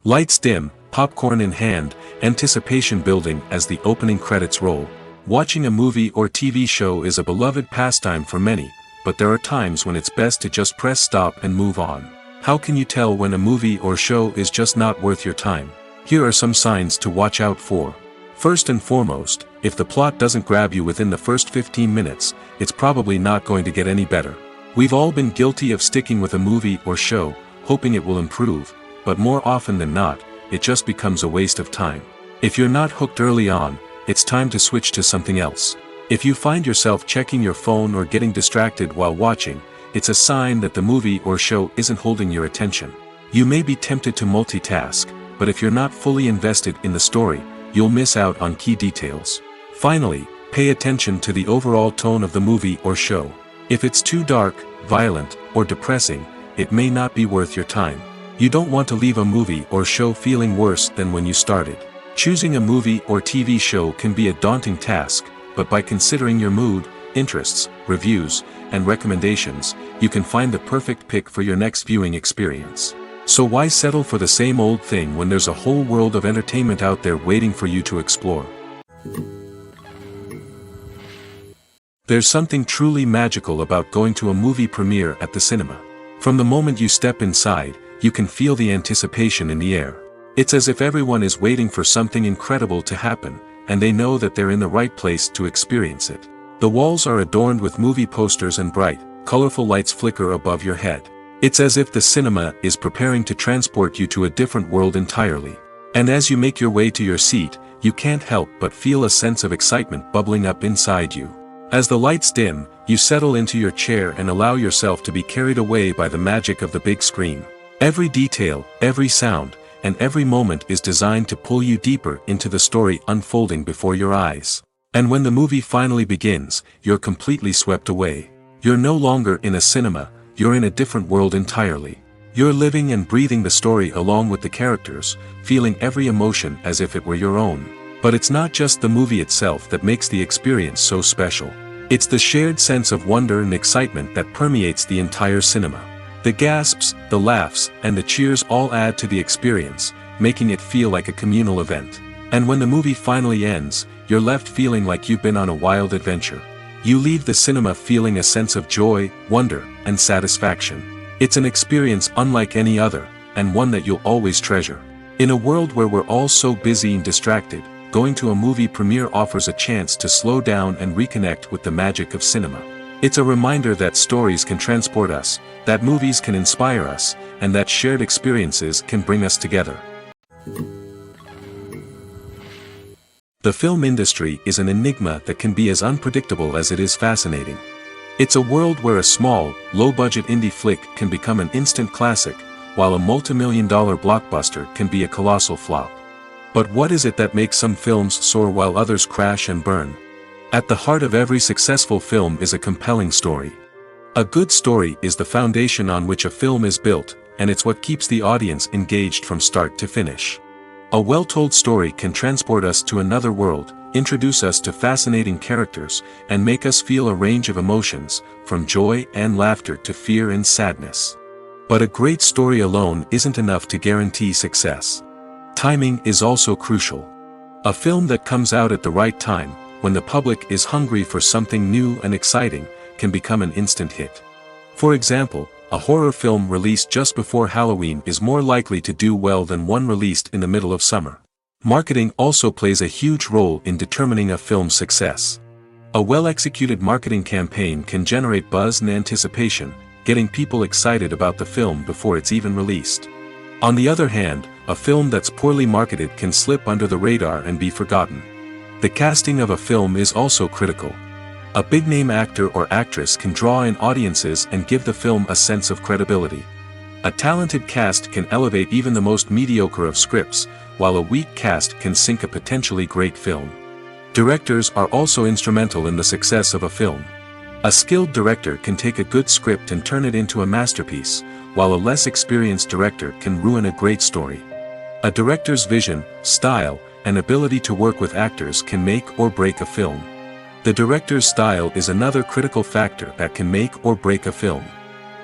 Lights dim, popcorn in hand, anticipation building as the opening credits roll. Watching a movie or TV show is a beloved pastime for many, but there are times when it's best to just press stop and move on. How can you tell when a movie or show is just not worth your time? Here are some signs to watch out for. First and foremost, if the plot doesn't grab you within the first 15 minutes, it's probably not going to get any better. We've all been guilty of sticking with a movie or show, hoping it will improve, but more often than not, it just becomes a waste of time. If you're not hooked early on, it's time to switch to something else. If you find yourself checking your phone or getting distracted while watching, it's a sign that the movie or show isn't holding your attention. You may be tempted to multitask, but if you're not fully invested in the story, you'll miss out on key details. Finally, Pay attention to the overall tone of the movie or show. If it's too dark, violent, or depressing, it may not be worth your time. You don't want to leave a movie or show feeling worse than when you started. Choosing a movie or TV show can be a daunting task, but by considering your mood, interests, reviews, and recommendations, you can find the perfect pick for your next viewing experience. So why settle for the same old thing when there's a whole world of entertainment out there waiting for you to explore? There's something truly magical about going to a movie premiere at the cinema. From the moment you step inside, you can feel the anticipation in the air. It's as if everyone is waiting for something incredible to happen, and they know that they're in the right place to experience it. The walls are adorned with movie posters and bright, colorful lights flicker above your head. It's as if the cinema is preparing to transport you to a different world entirely. And as you make your way to your seat, you can't help but feel a sense of excitement bubbling up inside you. As the lights dim, you settle into your chair and allow yourself to be carried away by the magic of the big screen. Every detail, every sound, and every moment is designed to pull you deeper into the story unfolding before your eyes. And when the movie finally begins, you're completely swept away. You're no longer in a cinema, you're in a different world entirely. You're living and breathing the story along with the characters, feeling every emotion as if it were your own. But it's not just the movie itself that makes the experience so special. It's the shared sense of wonder and excitement that permeates the entire cinema. The gasps, the laughs, and the cheers all add to the experience, making it feel like a communal event. And when the movie finally ends, you're left feeling like you've been on a wild adventure. You leave the cinema feeling a sense of joy, wonder, and satisfaction. It's an experience unlike any other, and one that you'll always treasure. In a world where we're all so busy and distracted, going to a movie premiere offers a chance to slow down and reconnect with the magic of cinema. It's a reminder that stories can transport us, that movies can inspire us, and that shared experiences can bring us together. The film industry is an enigma that can be as unpredictable as it is fascinating. It's a world where a small, low-budget indie flick can become an instant classic, while a multi-million-dollar blockbuster can be a colossal flop. But what is it that makes some films soar while others crash and burn? At the heart of every successful film is a compelling story. A good story is the foundation on which a film is built, and it's what keeps the audience engaged from start to finish. A well-told story can transport us to another world, introduce us to fascinating characters, and make us feel a range of emotions, from joy and laughter to fear and sadness. But a great story alone isn't enough to guarantee success. Timing is also crucial. A film that comes out at the right time, when the public is hungry for something new and exciting, can become an instant hit. For example, a horror film released just before Halloween is more likely to do well than one released in the middle of summer. Marketing also plays a huge role in determining a film's success. A well-executed marketing campaign can generate buzz and anticipation, getting people excited about the film before it's even released. On the other hand, a film that's poorly marketed can slip under the radar and be forgotten. The casting of a film is also critical. A big-name actor or actress can draw in audiences and give the film a sense of credibility. A talented cast can elevate even the most mediocre of scripts, while a weak cast can sink a potentially great film. Directors are also instrumental in the success of a film. A skilled director can take a good script and turn it into a masterpiece, while a less experienced director can ruin a great story. A director's vision, style, and ability to work with actors can make or break a film. The director's style is another critical factor that can make or break a film.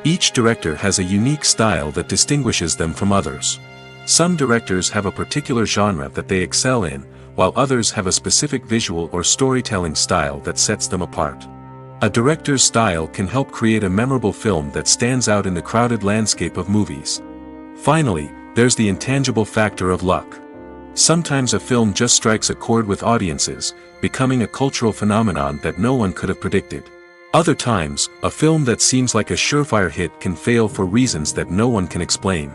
Each director has a unique style that distinguishes them from others. Some directors have a particular genre that they excel in, while others have a specific visual or storytelling style that sets them apart. A director's style can help create a memorable film that stands out in the crowded landscape of movies. Finally, there's the intangible factor of luck. Sometimes a film just strikes a chord with audiences, becoming a cultural phenomenon that no one could have predicted. Other times, a film that seems like a surefire hit can fail for reasons that no one can explain.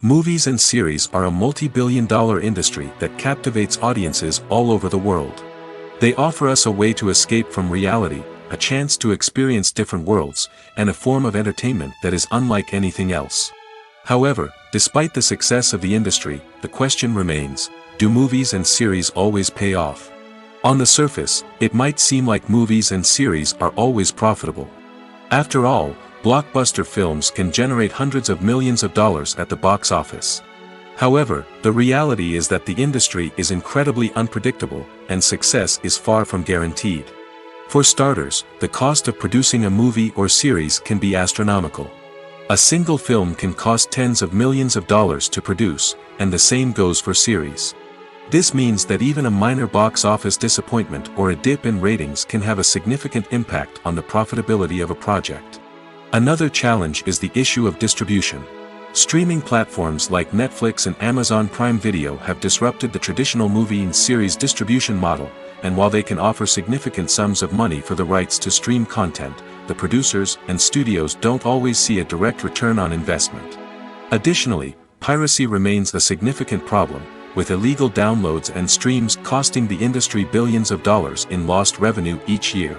Movies and series are a multi-billion-dollar industry that captivates audiences all over the world. They offer us a way to escape from reality, a chance to experience different worlds, and a form of entertainment that is unlike anything else. However, despite the success of the industry, the question remains, do movies and series always pay off? On the surface, it might seem like movies and series are always profitable. After all, blockbuster films can generate hundreds of millions of dollars at the box office. However, the reality is that the industry is incredibly unpredictable, and success is far from guaranteed. For starters, the cost of producing a movie or series can be astronomical. A single film can cost tens of millions of dollars to produce, and the same goes for series. This means that even a minor box office disappointment or a dip in ratings can have a significant impact on the profitability of a project. Another challenge is the issue of distribution. Streaming platforms like Netflix and Amazon Prime Video have disrupted the traditional movie and series distribution model, and while they can offer significant sums of money for the rights to stream content, the producers and studios don't always see a direct return on investment. Additionally, piracy remains a significant problem, with illegal downloads and streams costing the industry billions of dollars in lost revenue each year.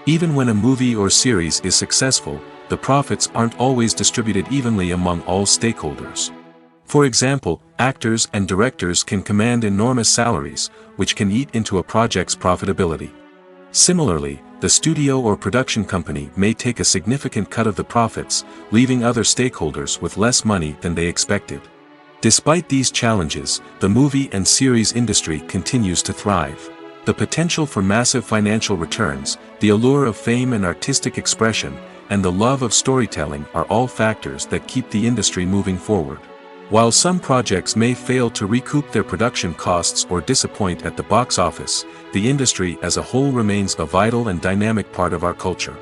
Even when a movie or series is successful, the profits aren't always distributed evenly among all stakeholders. For example, actors and directors can command enormous salaries, which can eat into a project's profitability. Similarly, the studio or production company may take a significant cut of the profits, leaving other stakeholders with less money than they expected. Despite these challenges, the movie and series industry continues to thrive. The potential for massive financial returns, the allure of fame and artistic expression, and the love of storytelling are all factors that keep the industry moving forward. While some projects may fail to recoup their production costs or disappoint at the box office, the industry as a whole remains a vital and dynamic part of our culture.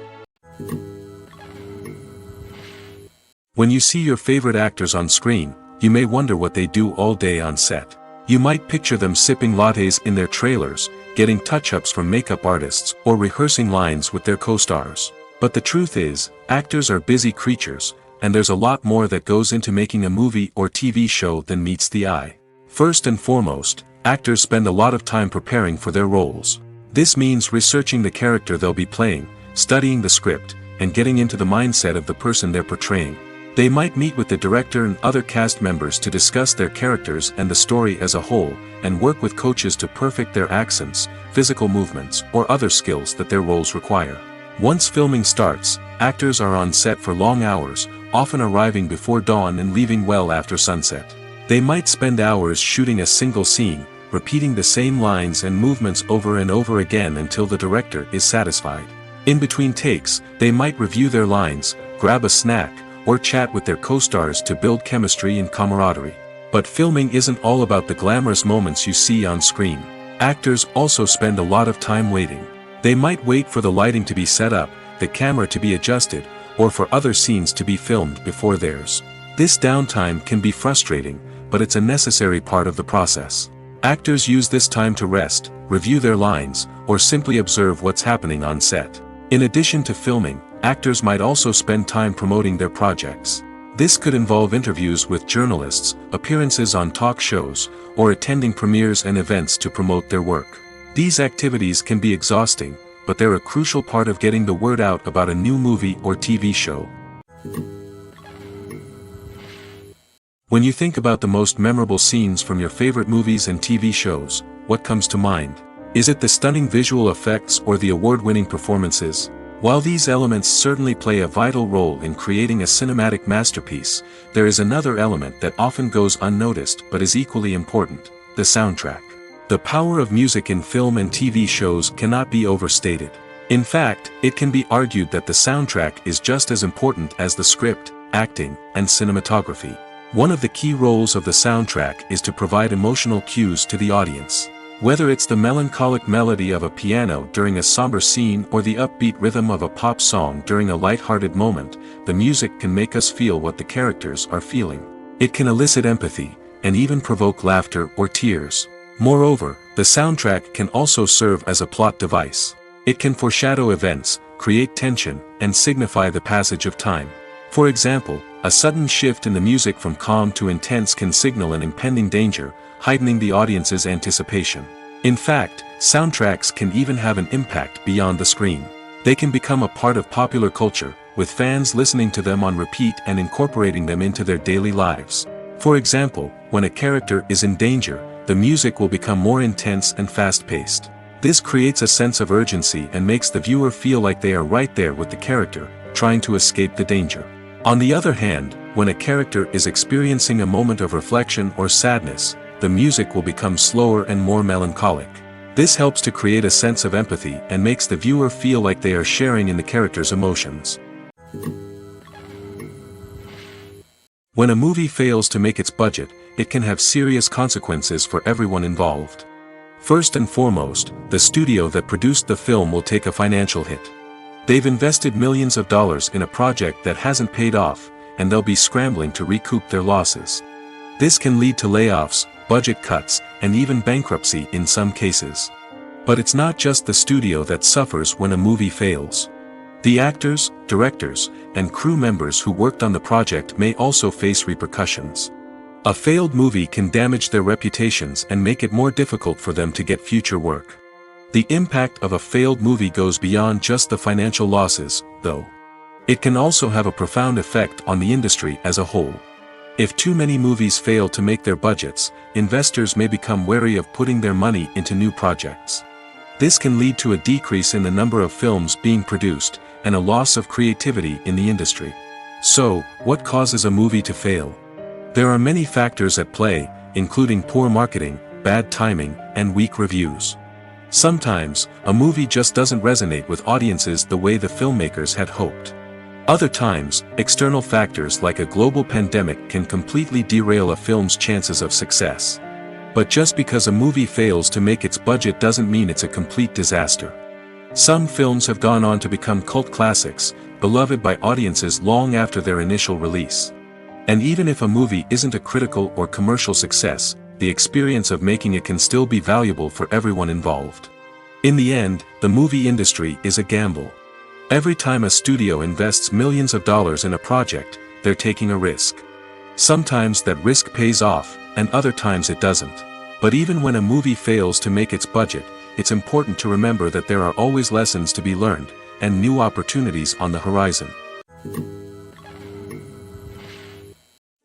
When you see your favorite actors on screen, you may wonder what they do all day on set. You might picture them sipping lattes in their trailers, getting touch-ups from makeup artists, or rehearsing lines with their co-stars. But the truth is, actors are busy creatures, and there's a lot more that goes into making a movie or TV show than meets the eye. First and foremost, actors spend a lot of time preparing for their roles. This means researching the character they'll be playing, studying the script, and getting into the mindset of the person they're portraying. They might meet with the director and other cast members to discuss their characters and the story as a whole, and work with coaches to perfect their accents, physical movements, or other skills that their roles require. Once filming starts, actors are on set for long hours, often arriving before dawn and leaving well after sunset. They might spend hours shooting a single scene, repeating the same lines and movements over and over again until the director is satisfied. In between takes, they might review their lines, grab a snack, or chat with their co-stars to build chemistry and camaraderie. But filming isn't all about the glamorous moments you see on screen. Actors also spend a lot of time waiting. They might wait for the lighting to be set up, the camera to be adjusted, or for other scenes to be filmed before theirs. This downtime can be frustrating, but it's a necessary part of the process. Actors use this time to rest, review their lines, or simply observe what's happening on set. In addition to filming, actors might also spend time promoting their projects. This could involve interviews with journalists, appearances on talk shows, or attending premieres and events to promote their work. These activities can be exhausting, but they're a crucial part of getting the word out about a new movie or TV show. When you think about the most memorable scenes from your favorite movies and TV shows, what comes to mind? Is it the stunning visual effects or the award-winning performances? While these elements certainly play a vital role in creating a cinematic masterpiece, there is another element that often goes unnoticed but is equally important: the soundtrack. The power of music in film and TV shows cannot be overstated. In fact, it can be argued that the soundtrack is just as important as the script, acting, and cinematography. One of the key roles of the soundtrack is to provide emotional cues to the audience. Whether it's the melancholic melody of a piano during a somber scene or the upbeat rhythm of a pop song during a light-hearted moment, the music can make us feel what the characters are feeling. It can elicit empathy, and even provoke laughter or tears. Moreover, the soundtrack can also serve as a plot device. It can foreshadow events, create tension, and signify the passage of time. For example, a sudden shift in the music from calm to intense can signal an impending danger, heightening the audience's anticipation. In fact, soundtracks can even have an impact beyond the screen. They can become a part of popular culture, with fans listening to them on repeat and incorporating them into their daily lives. For example, when a character is in danger, the music will become more intense and fast-paced. This creates a sense of urgency and makes the viewer feel like they are right there with the character, trying to escape the danger. On the other hand, when a character is experiencing a moment of reflection or sadness, the music will become slower and more melancholic. This helps to create a sense of empathy and makes the viewer feel like they are sharing in the character's emotions. When a movie fails to make its budget, it can have serious consequences for everyone involved. First and foremost, the studio that produced the film will take a financial hit. They've invested millions of dollars in a project that hasn't paid off, and they'll be scrambling to recoup their losses. This can lead to layoffs, budget cuts, and even bankruptcy in some cases. But it's not just the studio that suffers when a movie fails. The actors, directors, and crew members who worked on the project may also face repercussions. A failed movie can damage their reputations and make it more difficult for them to get future work. The impact of a failed movie goes beyond just the financial losses, though. It can also have a profound effect on the industry as a whole. If too many movies fail to make their budgets, investors may become wary of putting their money into new projects. This can lead to a decrease in the number of films being produced, and a loss of creativity in the industry. So, what causes a movie to fail? There are many factors at play, including poor marketing, bad timing, and weak reviews. Sometimes, a movie just doesn't resonate with audiences the way the filmmakers had hoped. Other times, external factors like a global pandemic can completely derail a film's chances of success. But just because a movie fails to make its budget doesn't mean it's a complete disaster. Some films have gone on to become cult classics, beloved by audiences long after their initial release. And even if a movie isn't a critical or commercial success, the experience of making it can still be valuable for everyone involved. In the end, the movie industry is a gamble. Every time a studio invests millions of dollars in a project, they're taking a risk. Sometimes that risk pays off, and other times it doesn't. But even when a movie fails to make its budget, it's important to remember that there are always lessons to be learned, and new opportunities on the horizon.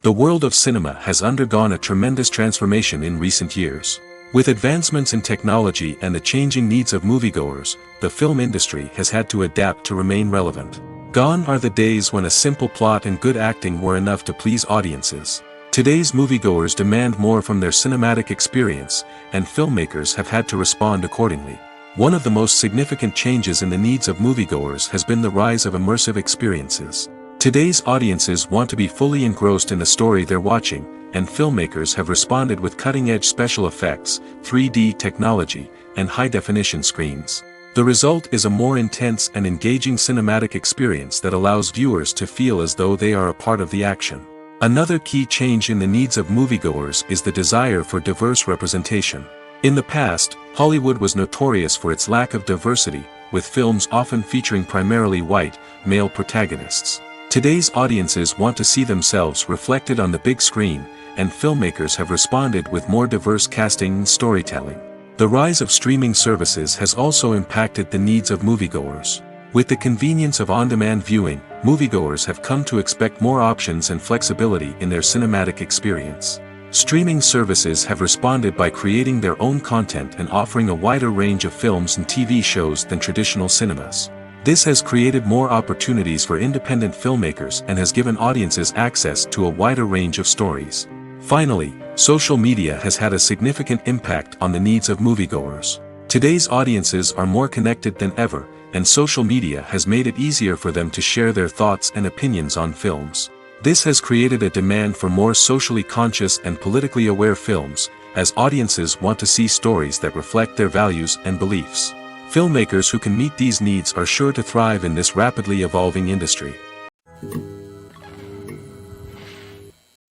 The world of cinema has undergone a tremendous transformation in recent years. With advancements in technology and the changing needs of moviegoers, the film industry has had to adapt to remain relevant. Gone are the days when a simple plot and good acting were enough to please audiences. Today's moviegoers demand more from their cinematic experience, and filmmakers have had to respond accordingly. One of the most significant changes in the needs of moviegoers has been the rise of immersive experiences. Today's audiences want to be fully engrossed in the story they're watching, and filmmakers have responded with cutting-edge special effects, 3D technology, and high-definition screens. The result is a more intense and engaging cinematic experience that allows viewers to feel as though they are a part of the action. Another key change in the needs of moviegoers is the desire for diverse representation. In the past, Hollywood was notorious for its lack of diversity, with films often featuring primarily white, male protagonists. Today's audiences want to see themselves reflected on the big screen, and filmmakers have responded with more diverse casting and storytelling. The rise of streaming services has also impacted the needs of moviegoers. With the convenience of on-demand viewing, moviegoers have come to expect more options and flexibility in their cinematic experience. Streaming services have responded by creating their own content and offering a wider range of films and TV shows than traditional cinemas. This has created more opportunities for independent filmmakers and has given audiences access to a wider range of stories. Finally, social media has had a significant impact on the needs of moviegoers. Today's audiences are more connected than ever, and social media has made it easier for them to share their thoughts and opinions on films. This has created a demand for more socially conscious and politically aware films, as audiences want to see stories that reflect their values and beliefs. Filmmakers who can meet these needs are sure to thrive in this rapidly evolving industry.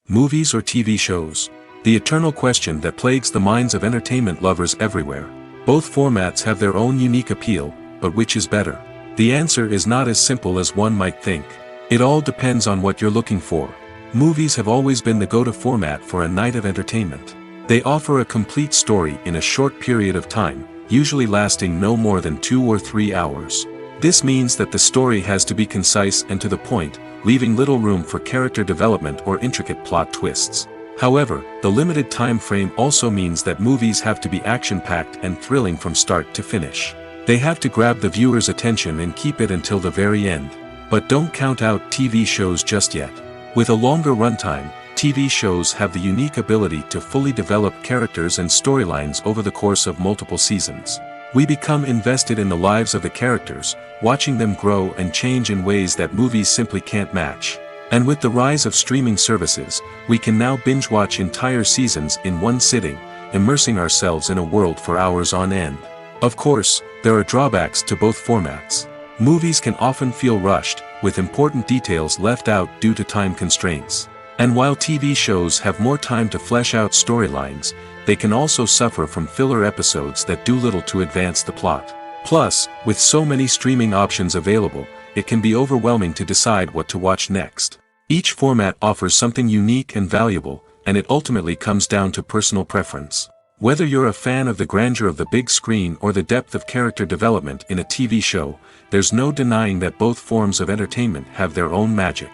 Movies or TV shows? The eternal question that plagues the minds of entertainment lovers everywhere. Both formats have their own unique appeal, but which is better? The answer is not as simple as one might think. It all depends on what you're looking for. Movies have always been the go-to format for a night of entertainment. They offer a complete story in a short period of time, usually lasting no more than 2 or 3 hours. This means that the story has to be concise and to the point, leaving little room for character development or intricate plot twists. However, the limited time frame also means that movies have to be action-packed and thrilling from start to finish. They have to grab the viewer's attention and keep it until the very end. But don't count out TV shows just yet. With a longer runtime, TV shows have the unique ability to fully develop characters and storylines over the course of multiple seasons. We become invested in the lives of the characters, watching them grow and change in ways that movies simply can't match. And with the rise of streaming services, we can now binge-watch entire seasons in one sitting, immersing ourselves in a world for hours on end. Of course, there are drawbacks to both formats. Movies can often feel rushed, with important details left out due to time constraints. And while TV shows have more time to flesh out storylines, they can also suffer from filler episodes that do little to advance the plot. Plus, with so many streaming options available, it can be overwhelming to decide what to watch next. Each format offers something unique and valuable, and it ultimately comes down to personal preference. Whether you're a fan of the grandeur of the big screen or the depth of character development in a TV show, there's no denying that both forms of entertainment have their own magic.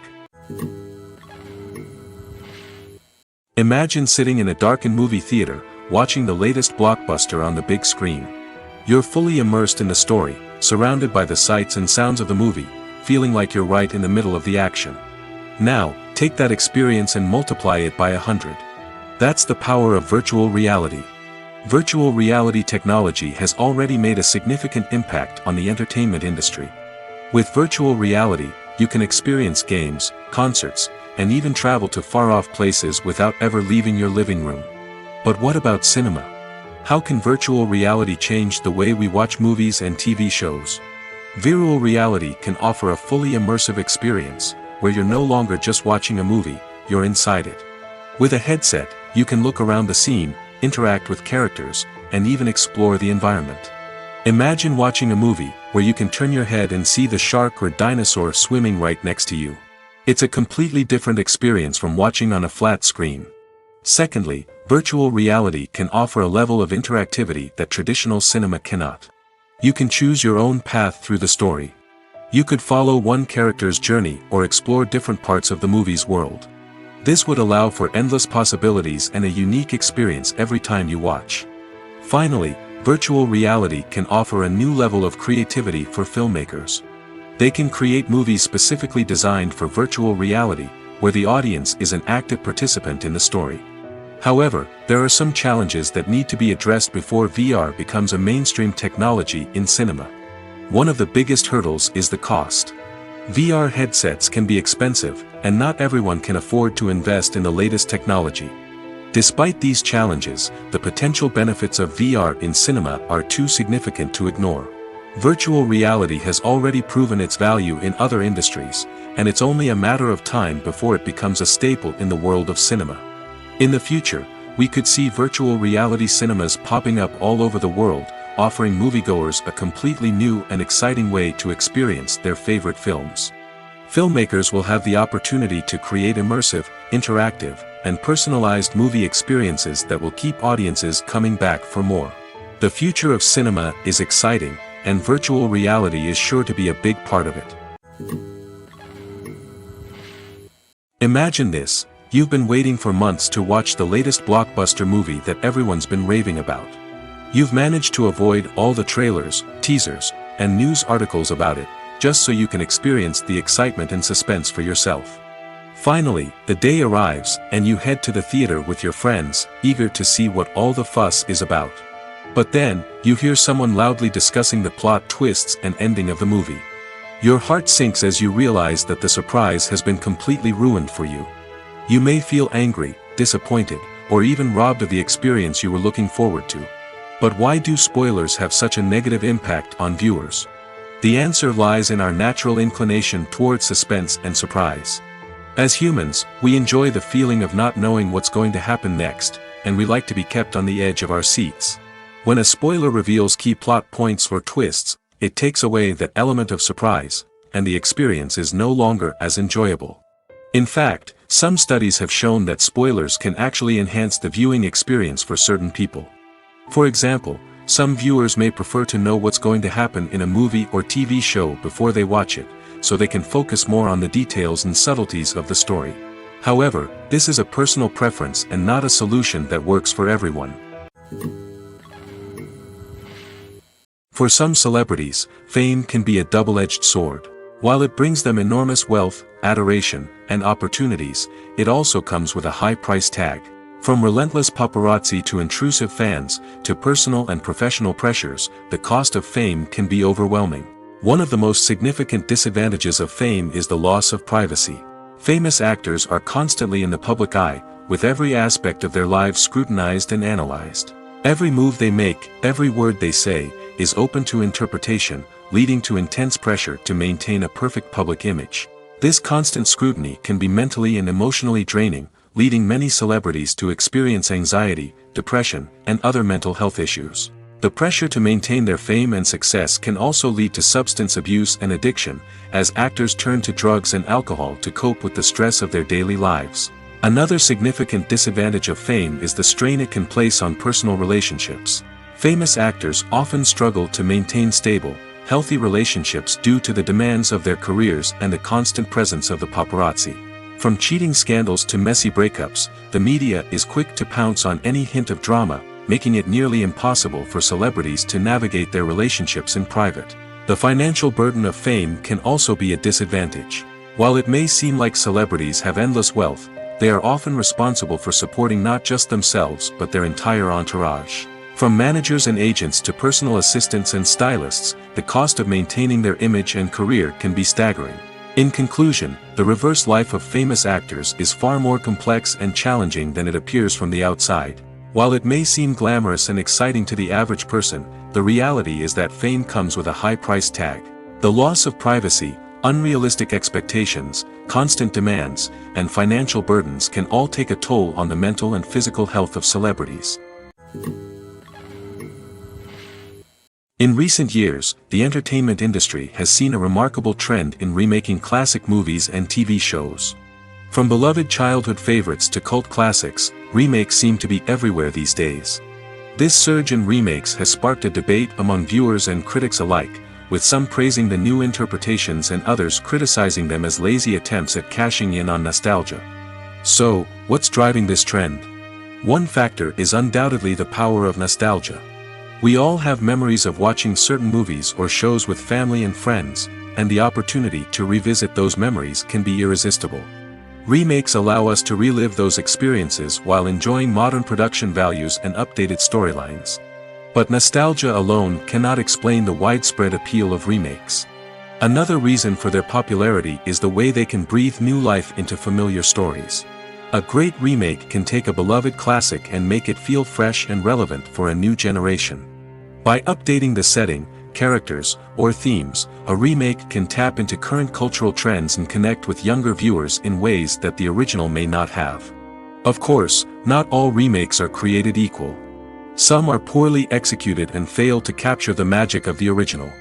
Imagine sitting in a darkened movie theater, watching the latest blockbuster on the big screen. You're fully immersed in the story, surrounded by the sights and sounds of the movie, feeling like you're right in the middle of the action. Now, take that experience and multiply it by 100. That's the power of virtual reality. Virtual reality technology has already made a significant impact on the entertainment industry. With virtual reality, you can experience games, concerts, and even travel to far-off places without ever leaving your living room. But what about cinema? How can virtual reality change the way we watch movies and TV shows? Virtual reality can offer a fully immersive experience, where you're no longer just watching a movie, you're inside it. With a headset, you can look around the scene, interact with characters, and even explore the environment. Imagine watching a movie where you can turn your head and see the shark or dinosaur swimming right next to you. It's a completely different experience from watching on a flat screen. Secondly, virtual reality can offer a level of interactivity that traditional cinema cannot. You can choose your own path through the story. You could follow one character's journey or explore different parts of the movie's world. This would allow for endless possibilities and a unique experience every time you watch. Finally, virtual reality can offer a new level of creativity for filmmakers. They can create movies specifically designed for virtual reality, where the audience is an active participant in the story. However, there are some challenges that need to be addressed before VR becomes a mainstream technology in cinema. One of the biggest hurdles is the cost. VR headsets can be expensive, and not everyone can afford to invest in the latest technology. Despite these challenges, the potential benefits of VR in cinema are too significant to ignore. Virtual reality has already proven its value in other industries, and it's only a matter of time before it becomes a staple in the world of cinema. In the future, we could see virtual reality cinemas popping up all over the world, offering moviegoers a completely new and exciting way to experience their favorite films. Filmmakers will have the opportunity to create immersive, interactive, and personalized movie experiences that will keep audiences coming back for more. The future of cinema is exciting, and virtual reality is sure to be a big part of it. Imagine this: you've been waiting for months to watch the latest blockbuster movie that everyone's been raving about. You've managed to avoid all the trailers, teasers, and news articles about it, just so you can experience the excitement and suspense for yourself. Finally, the day arrives, and you head to the theater with your friends, eager to see what all the fuss is about. But then, you hear someone loudly discussing the plot twists and ending of the movie. Your heart sinks as you realize that the surprise has been completely ruined for you. You may feel angry, disappointed, or even robbed of the experience you were looking forward to. But why do spoilers have such a negative impact on viewers? The answer lies in our natural inclination towards suspense and surprise. As humans, we enjoy the feeling of not knowing what's going to happen next, and we like to be kept on the edge of our seats. When a spoiler reveals key plot points or twists, it takes away that element of surprise, and the experience is no longer as enjoyable. In fact, some studies have shown that spoilers can actually enhance the viewing experience for certain people. For example, some viewers may prefer to know what's going to happen in a movie or TV show before they watch it, so they can focus more on the details and subtleties of the story. However, this is a personal preference and not a solution that works for everyone. For some celebrities, fame can be a double-edged sword. While it brings them enormous wealth, adoration, and opportunities, it also comes with a high price tag. From relentless paparazzi to intrusive fans, to personal and professional pressures, the cost of fame can be overwhelming. One of the most significant disadvantages of fame is the loss of privacy. Famous actors are constantly in the public eye, with every aspect of their lives scrutinized and analyzed. Every move they make, every word they say, is open to interpretation, leading to intense pressure to maintain a perfect public image. This constant scrutiny can be mentally and emotionally draining, leading many celebrities to experience anxiety, depression, and other mental health issues. The pressure to maintain their fame and success can also lead to substance abuse and addiction, as actors turn to drugs and alcohol to cope with the stress of their daily lives. Another significant disadvantage of fame is the strain it can place on personal relationships. Famous actors often struggle to maintain stable, healthy relationships due to the demands of their careers and the constant presence of the paparazzi. From cheating scandals to messy breakups, the media is quick to pounce on any hint of drama, making it nearly impossible for celebrities to navigate their relationships in private. The financial burden of fame can also be a disadvantage. While it may seem like celebrities have endless wealth, they are often responsible for supporting not just themselves but their entire entourage. From managers and agents to personal assistants and stylists, the cost of maintaining their image and career can be staggering. In conclusion, the reverse life of famous actors is far more complex and challenging than it appears from the outside. While it may seem glamorous and exciting to the average person, the reality is that fame comes with a high price tag. The loss of privacy, unrealistic expectations, constant demands, and financial burdens can all take a toll on the mental and physical health of celebrities. In recent years, the entertainment industry has seen a remarkable trend in remaking classic movies and TV shows. From beloved childhood favorites to cult classics, remakes seem to be everywhere these days. This surge in remakes has sparked a debate among viewers and critics alike, with some praising the new interpretations and others criticizing them as lazy attempts at cashing in on nostalgia. So, what's driving this trend? One factor is undoubtedly the power of nostalgia. We all have memories of watching certain movies or shows with family and friends, and the opportunity to revisit those memories can be irresistible. Remakes allow us to relive those experiences while enjoying modern production values and updated storylines. But nostalgia alone cannot explain the widespread appeal of remakes. Another reason for their popularity is the way they can breathe new life into familiar stories. A great remake can take a beloved classic and make it feel fresh and relevant for a new generation. By updating the setting, characters, or themes, a remake can tap into current cultural trends and connect with younger viewers in ways that the original may not have. Of course, not all remakes are created equal. Some are poorly executed and fail to capture the magic of the original.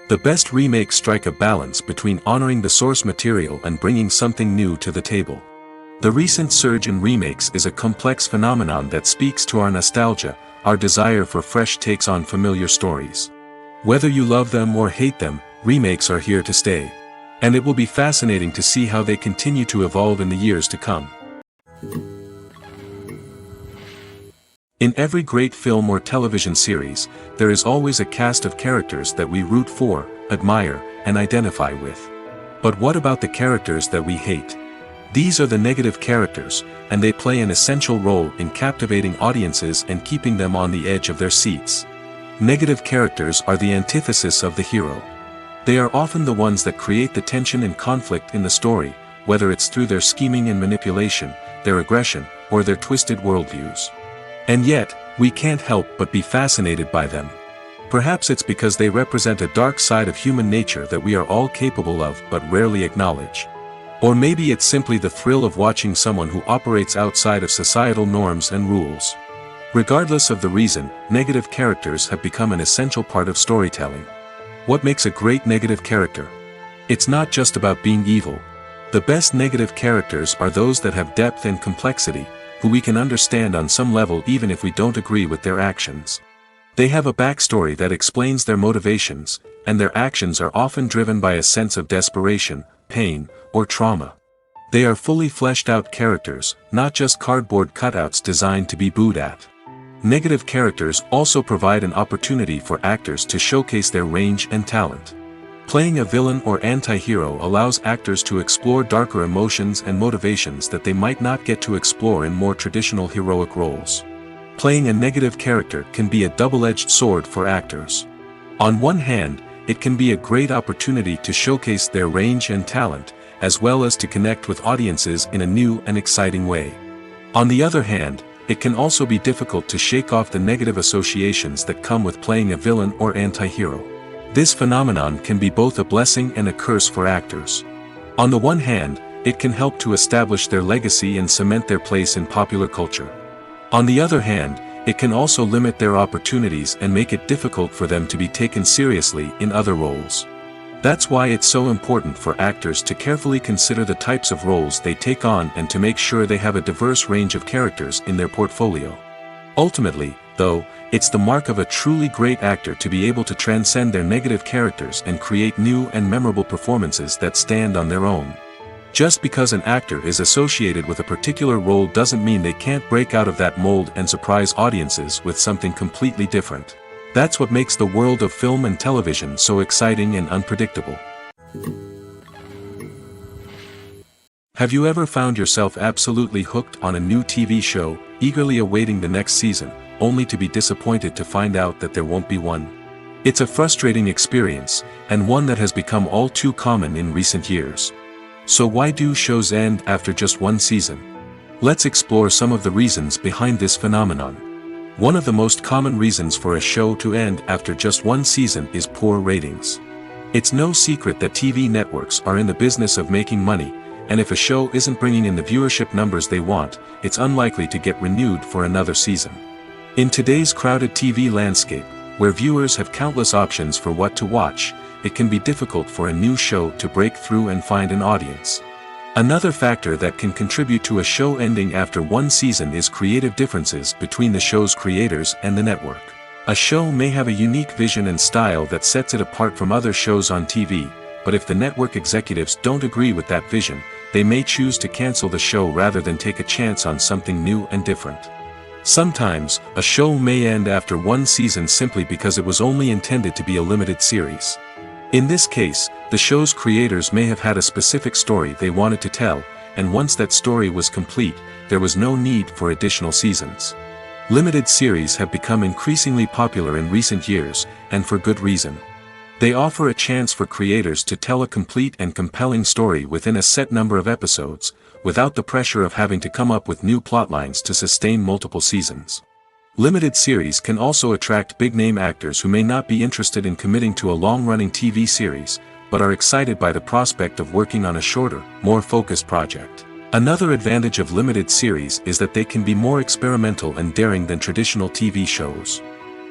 The best remakes strike a balance between honoring the source material and bringing something new to the table. The recent surge in remakes is a complex phenomenon that speaks to our nostalgia, our desire for fresh takes on familiar stories. Whether you love them or hate them, remakes are here to stay. And it will be fascinating to see how they continue to evolve in the years to come. In every great film or television series, there is always a cast of characters that we root for, admire, and identify with. But what about the characters that we hate? These are the negative characters, and they play an essential role in captivating audiences and keeping them on the edge of their seats. Negative characters are the antithesis of the hero. They are often the ones that create the tension and conflict in the story, whether it's through their scheming and manipulation, their aggression, or their twisted worldviews. And yet, we can't help but be fascinated by them. Perhaps it's because they represent a dark side of human nature that we are all capable of but rarely acknowledge. Or maybe it's simply the thrill of watching someone who operates outside of societal norms and rules. Regardless of the reason, negative characters have become an essential part of storytelling. What makes a great negative character? It's not just about being evil. The best negative characters are those that have depth and complexity, who we can understand on some level even if we don't agree with their actions. They have a backstory that explains their motivations, and their actions are often driven by a sense of desperation, pain, or trauma. They are fully fleshed out characters, not just cardboard cutouts designed to be booed at. Negative characters also provide an opportunity for actors to showcase their range and talent. Playing a villain or anti-hero allows actors to explore darker emotions and motivations that they might not get to explore in more traditional heroic roles. Playing a negative character can be a double-edged sword for actors. On one hand, it can be a great opportunity to showcase their range and talent, as well as to connect with audiences in a new and exciting way. On the other hand, it can also be difficult to shake off the negative associations that come with playing a villain or anti-hero. This phenomenon can be both a blessing and a curse for actors. On the one hand, it can help to establish their legacy and cement their place in popular culture. On the other hand, it can also limit their opportunities and make it difficult for them to be taken seriously in other roles. That's why it's so important for actors to carefully consider the types of roles they take on and to make sure they have a diverse range of characters in their portfolio. Ultimately, though, it's the mark of a truly great actor to be able to transcend their negative characters and create new and memorable performances that stand on their own. Just because an actor is associated with a particular role doesn't mean they can't break out of that mold and surprise audiences with something completely different. That's what makes the world of film and television so exciting and unpredictable. Have you ever found yourself absolutely hooked on a new TV show, eagerly awaiting the next season, only to be disappointed to find out that there won't be one? It's a frustrating experience, and one that has become all too common in recent years. So why do shows end after just one season? Let's explore some of the reasons behind this phenomenon. One of the most common reasons for a show to end after just one season is poor ratings. It's no secret that TV networks are in the business of making money, and if a show isn't bringing in the viewership numbers they want, it's unlikely to get renewed for another season. In today's crowded TV landscape, where viewers have countless options for what to watch, it can be difficult for a new show to break through and find an audience. Another factor that can contribute to a show ending after one season is creative differences between the show's creators and the network. A show may have a unique vision and style that sets it apart from other shows on TV, but if the network executives don't agree with that vision, they may choose to cancel the show rather than take a chance on something new and different. Sometimes, a show may end after one season simply because it was only intended to be a limited series. In this case, the show's creators may have had a specific story they wanted to tell, and once that story was complete, there was no need for additional seasons. Limited series have become increasingly popular in recent years, and for good reason. They offer a chance for creators to tell a complete and compelling story within a set number of episodes, without the pressure of having to come up with new plotlines to sustain multiple seasons. Limited series can also attract big-name actors who may not be interested in committing to a long-running TV series, but are excited by the prospect of working on a shorter, more focused project. Another advantage of limited series is that they can be more experimental and daring than traditional TV shows.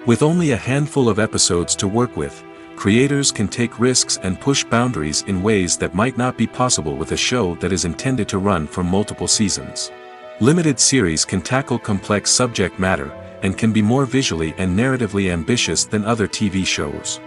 With only a handful of episodes to work with, creators can take risks and push boundaries in ways that might not be possible with a show that is intended to run for multiple seasons. Limited series can tackle complex subject matter, and can be more visually and narratively ambitious than other TV shows.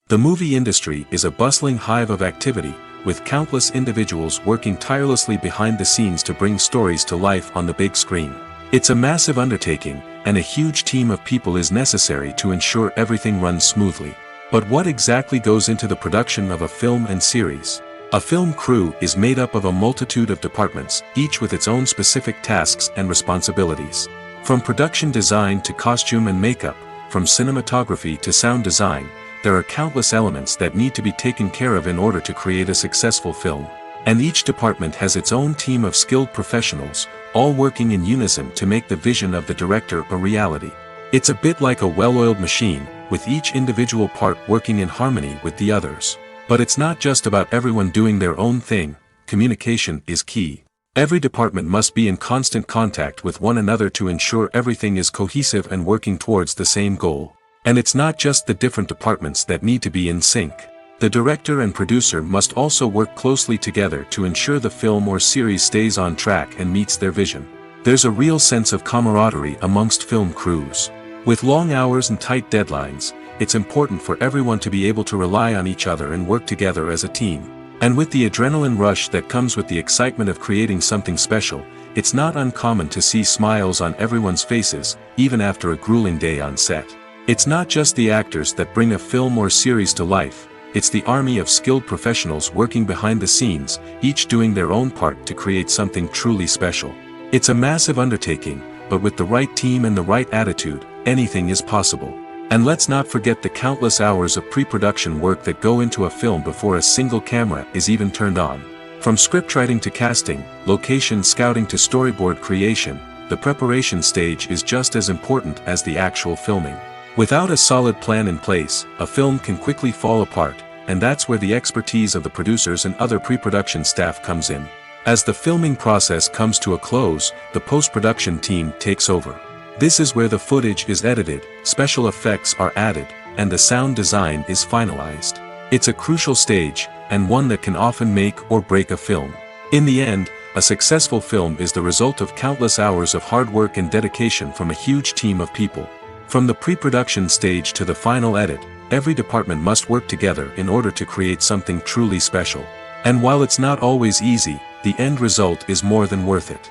The movie industry is a bustling hive of activity, with countless individuals working tirelessly behind the scenes to bring stories to life on the big screen. It's a massive undertaking, and a huge team of people is necessary to ensure everything runs smoothly. But what exactly goes into the production of a film and series? A film crew is made up of a multitude of departments, each with its own specific tasks and responsibilities. From production design to costume and makeup, from cinematography to sound design, there are countless elements that need to be taken care of in order to create a successful film. And each department has its own team of skilled professionals, all working in unison to make the vision of the director a reality. It's a bit like a well-oiled machine, with each individual part working in harmony with the others. But it's not just about everyone doing their own thing. Communication is key. Every department must be in constant contact with one another to ensure everything is cohesive and working towards the same goal. And it's not just the different departments that need to be in sync. The director and producer must also work closely together to ensure the film or series stays on track and meets their vision. There's a real sense of camaraderie amongst film crews. With long hours and tight deadlines, it's important for everyone to be able to rely on each other and work together as a team. And with the adrenaline rush that comes with the excitement of creating something special, it's not uncommon to see smiles on everyone's faces, even after a grueling day on set. It's not just the actors that bring a film or series to life, it's the army of skilled professionals working behind the scenes, each doing their own part to create something truly special. It's a massive undertaking, but with the right team and the right attitude, anything is possible. And let's not forget the countless hours of pre-production work that go into a film before a single camera is even turned on. From scriptwriting to casting, location scouting to storyboard creation, the preparation stage is just as important as the actual filming. Without a solid plan in place, a film can quickly fall apart, and that's where the expertise of the producers and other pre-production staff comes in. As the filming process comes to a close, the post-production team takes over. This is where the footage is edited, special effects are added, and the sound design is finalized. It's a crucial stage, and one that can often make or break a film. In the end, a successful film is the result of countless hours of hard work and dedication from a huge team of people. From the pre-production stage to the final edit, every department must work together in order to create something truly special. And while it's not always easy, the end result is more than worth it.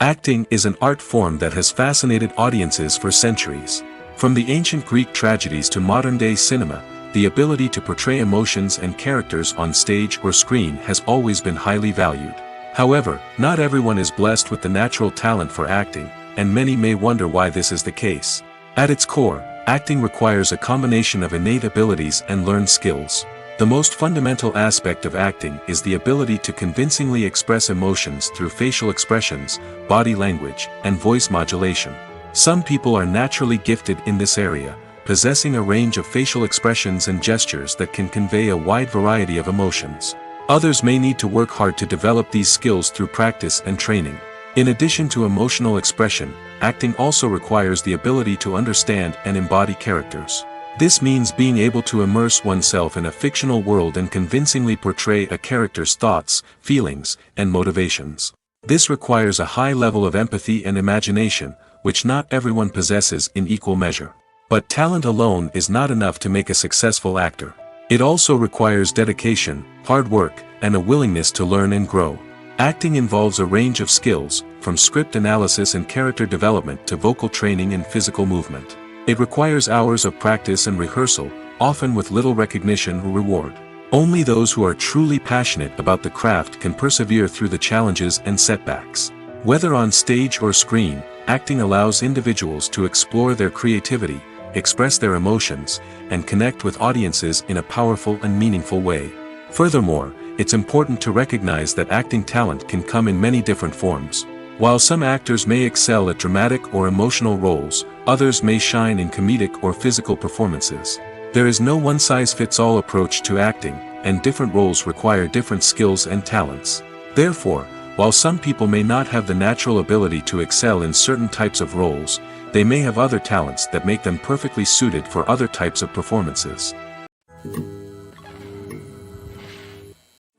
Acting is an art form that has fascinated audiences for centuries. From the ancient Greek tragedies to modern-day cinema, the ability to portray emotions and characters on stage or screen has always been highly valued. However, not everyone is blessed with the natural talent for acting, and many may wonder why this is the case. At its core, acting requires a combination of innate abilities and learned skills. The most fundamental aspect of acting is the ability to convincingly express emotions through facial expressions, body language, and voice modulation. Some people are naturally gifted in this area, possessing a range of facial expressions and gestures that can convey a wide variety of emotions. Others may need to work hard to develop these skills through practice and training. In addition to emotional expression, acting also requires the ability to understand and embody characters. This means being able to immerse oneself in a fictional world and convincingly portray a character's thoughts, feelings, and motivations. This requires a high level of empathy and imagination, which not everyone possesses in equal measure. But talent alone is not enough to make a successful actor. It also requires dedication, hard work, and a willingness to learn and grow. Acting involves a range of skills, from script analysis and character development to vocal training and physical movement. It requires hours of practice and rehearsal, often with little recognition or reward. Only those who are truly passionate about the craft can persevere through the challenges and setbacks. Whether on stage or screen, acting allows individuals to explore their creativity, express their emotions, and connect with audiences in a powerful and meaningful way. Furthermore, it's important to recognize that acting talent can come in many different forms. While some actors may excel at dramatic or emotional roles, others may shine in comedic or physical performances. There is no one-size-fits-all approach to acting, and different roles require different skills and talents. Therefore, while some people may not have the natural ability to excel in certain types of roles, they may have other talents that make them perfectly suited for other types of performances.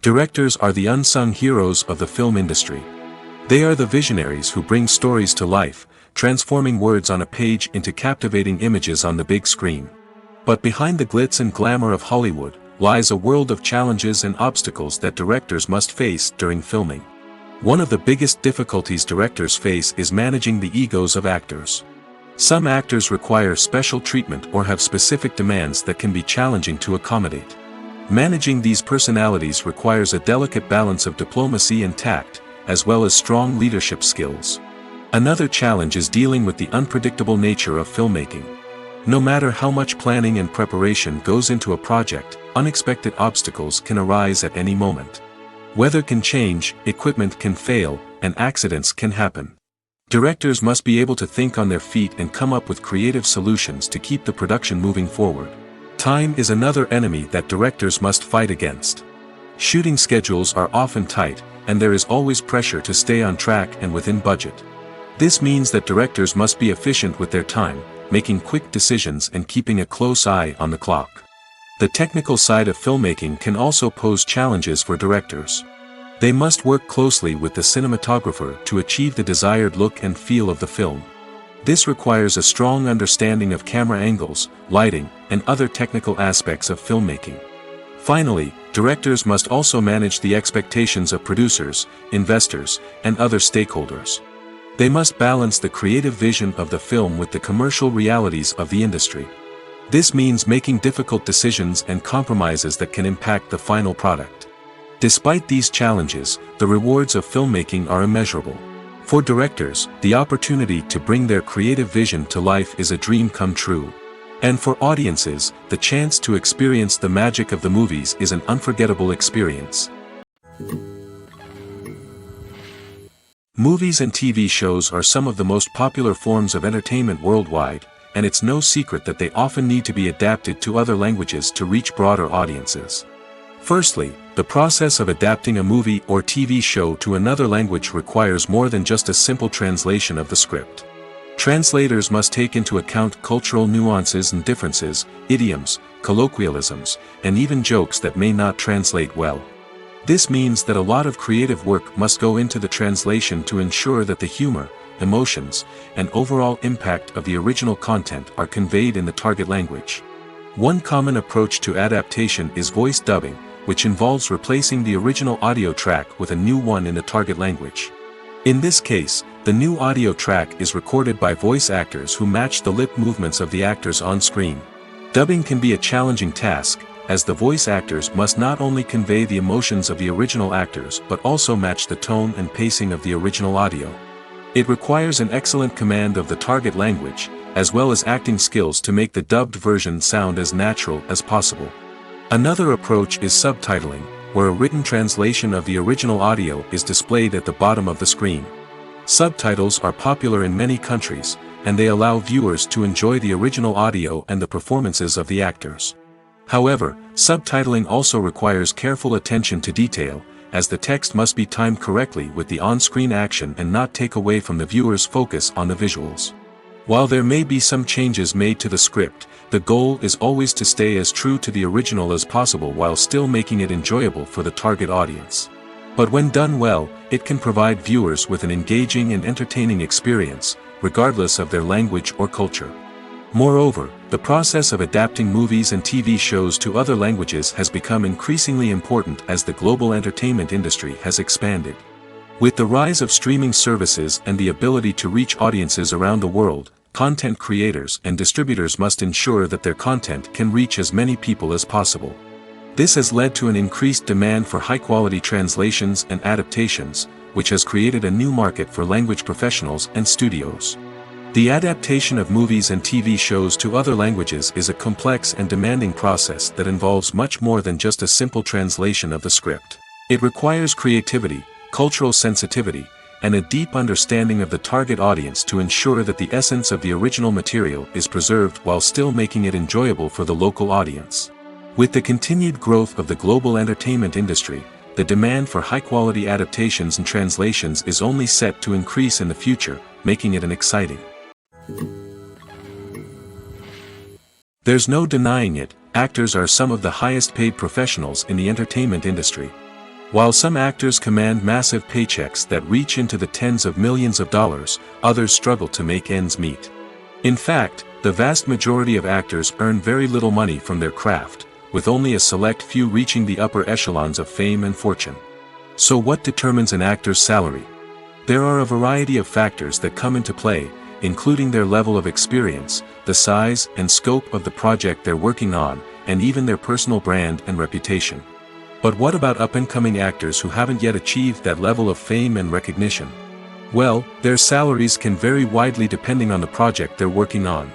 Directors are the unsung heroes of the film industry. They are the visionaries who bring stories to life, transforming words on a page into captivating images on the big screen. But behind the glitz and glamour of Hollywood, lies a world of challenges and obstacles that directors must face during filming. One of the biggest difficulties directors face is managing the egos of actors. Some actors require special treatment or have specific demands that can be challenging to accommodate. Managing these personalities requires a delicate balance of diplomacy and tact, as well as strong leadership skills. Another challenge is dealing with the unpredictable nature of filmmaking. No matter how much planning and preparation goes into a project, unexpected obstacles can arise at any moment. Weather can change, equipment can fail, and accidents can happen. Directors must be able to think on their feet and come up with creative solutions to keep the production moving forward. Time is another enemy that directors must fight against. Shooting schedules are often tight, and there is always pressure to stay on track and within budget. This means that directors must be efficient with their time, making quick decisions and keeping a close eye on the clock. The technical side of filmmaking can also pose challenges for directors. They must work closely with the cinematographer to achieve the desired look and feel of the film. This requires a strong understanding of camera angles, lighting, and other technical aspects of filmmaking. Finally, directors must also manage the expectations of producers, investors, and other stakeholders. They must balance the creative vision of the film with the commercial realities of the industry. This means making difficult decisions and compromises that can impact the final product. Despite these challenges, the rewards of filmmaking are immeasurable. For directors, the opportunity to bring their creative vision to life is a dream come true. And for audiences, the chance to experience the magic of the movies is an unforgettable experience. Movies and TV shows are some of the most popular forms of entertainment worldwide, and it's no secret that they often need to be adapted to other languages to reach broader audiences. Firstly, the process of adapting a movie or TV show to another language requires more than just a simple translation of the script. Translators must take into account cultural nuances and differences, idioms, colloquialisms, and even jokes that may not translate well. This means that a lot of creative work must go into the translation to ensure that the humor, emotions, and overall impact of the original content are conveyed in the target language. One common approach to adaptation is voice dubbing, which involves replacing the original audio track with a new one in the target language. In this case, the new audio track is recorded by voice actors who match the lip movements of the actors on screen. Dubbing can be a challenging task, as the voice actors must not only convey the emotions of the original actors but also match the tone and pacing of the original audio. It requires an excellent command of the target language, as well as acting skills to make the dubbed version sound as natural as possible. Another approach is subtitling, where a written translation of the original audio is displayed at the bottom of the screen. Subtitles are popular in many countries, and they allow viewers to enjoy the original audio and the performances of the actors. However, subtitling also requires careful attention to detail, as the text must be timed correctly with the on-screen action and not take away from the viewer's focus on the visuals. While there may be some changes made to the script, the goal is always to stay as true to the original as possible while still making it enjoyable for the target audience. But when done well, it can provide viewers with an engaging and entertaining experience, regardless of their language or culture. Moreover, the process of adapting movies and TV shows to other languages has become increasingly important as the global entertainment industry has expanded. With the rise of streaming services and the ability to reach audiences around the world, content creators and distributors must ensure that their content can reach as many people as possible. This has led to an increased demand for high-quality translations and adaptations, which has created a new market for language professionals and studios. The adaptation of movies and TV shows to other languages is a complex and demanding process that involves much more than just a simple translation of the script. It requires creativity, cultural sensitivity, and a deep understanding of the target audience to ensure that the essence of the original material is preserved while still making it enjoyable for the local audience. With the continued growth of the global entertainment industry, the demand for high-quality adaptations and translations is only set to increase in the future, making it an exciting. There's no denying it, actors are some of the highest-paid professionals in the entertainment industry. While some actors command massive paychecks that reach into the tens of millions of dollars, others struggle to make ends meet. In fact, the vast majority of actors earn very little money from their craft, with only a select few reaching the upper echelons of fame and fortune. So what determines an actor's salary? There are a variety of factors that come into play, including their level of experience, the size and scope of the project they're working on, and even their personal brand and reputation. But what about up-and-coming actors who haven't yet achieved that level of fame and recognition? Well, their salaries can vary widely depending on the project they're working on.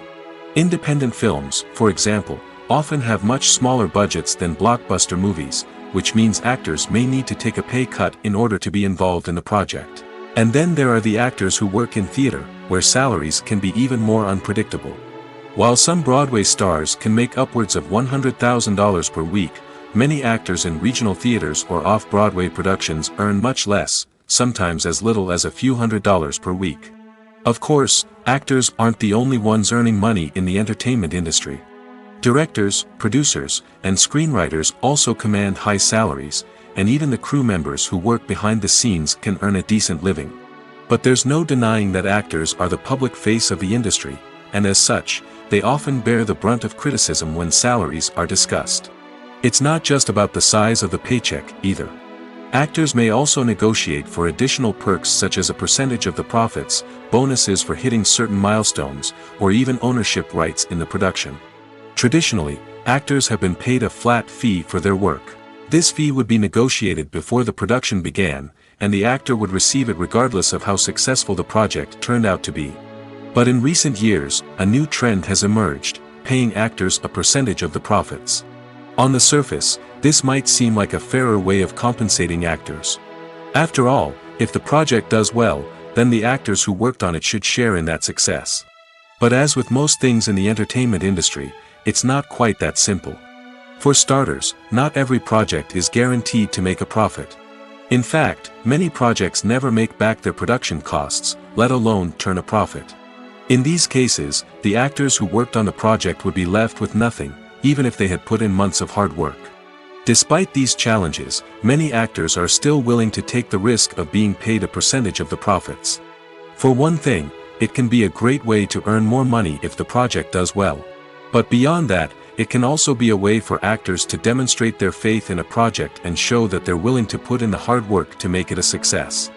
Independent films, for example, often have much smaller budgets than blockbuster movies, which means actors may need to take a pay cut in order to be involved in the project. And then there are the actors who work in theater, where salaries can be even more unpredictable. While some Broadway stars can make upwards of $100,000 per week, many actors in regional theaters or off-Broadway productions earn much less, sometimes as little as a few $100s per week. Of course, actors aren't the only ones earning money in the entertainment industry. Directors, producers, and screenwriters also command high salaries, and even the crew members who work behind the scenes can earn a decent living. But there's no denying that actors are the public face of the industry, and as such, they often bear the brunt of criticism when salaries are discussed. It's not just about the size of the paycheck, either. Actors may also negotiate for additional perks such as a percentage of the profits, bonuses for hitting certain milestones, or even ownership rights in the production. Traditionally, actors have been paid a flat fee for their work. This fee would be negotiated before the production began, and the actor would receive it regardless of how successful the project turned out to be. But in recent years, a new trend has emerged, paying actors a percentage of the profits. On the surface, this might seem like a fairer way of compensating actors. After all, if the project does well, then the actors who worked on it should share in that success. But as with most things in the entertainment industry, it's not quite that simple. For starters, not every project is guaranteed to make a profit. In fact, many projects never make back their production costs, let alone turn a profit. In these cases, the actors who worked on the project would be left with nothing, even if they had put in months of hard work. Despite these challenges, many actors are still willing to take the risk of being paid a percentage of the profits. For one thing, it can be a great way to earn more money if the project does well. But beyond that, it can also be a way for actors to demonstrate their faith in a project and show that they're willing to put in the hard work to make it a success.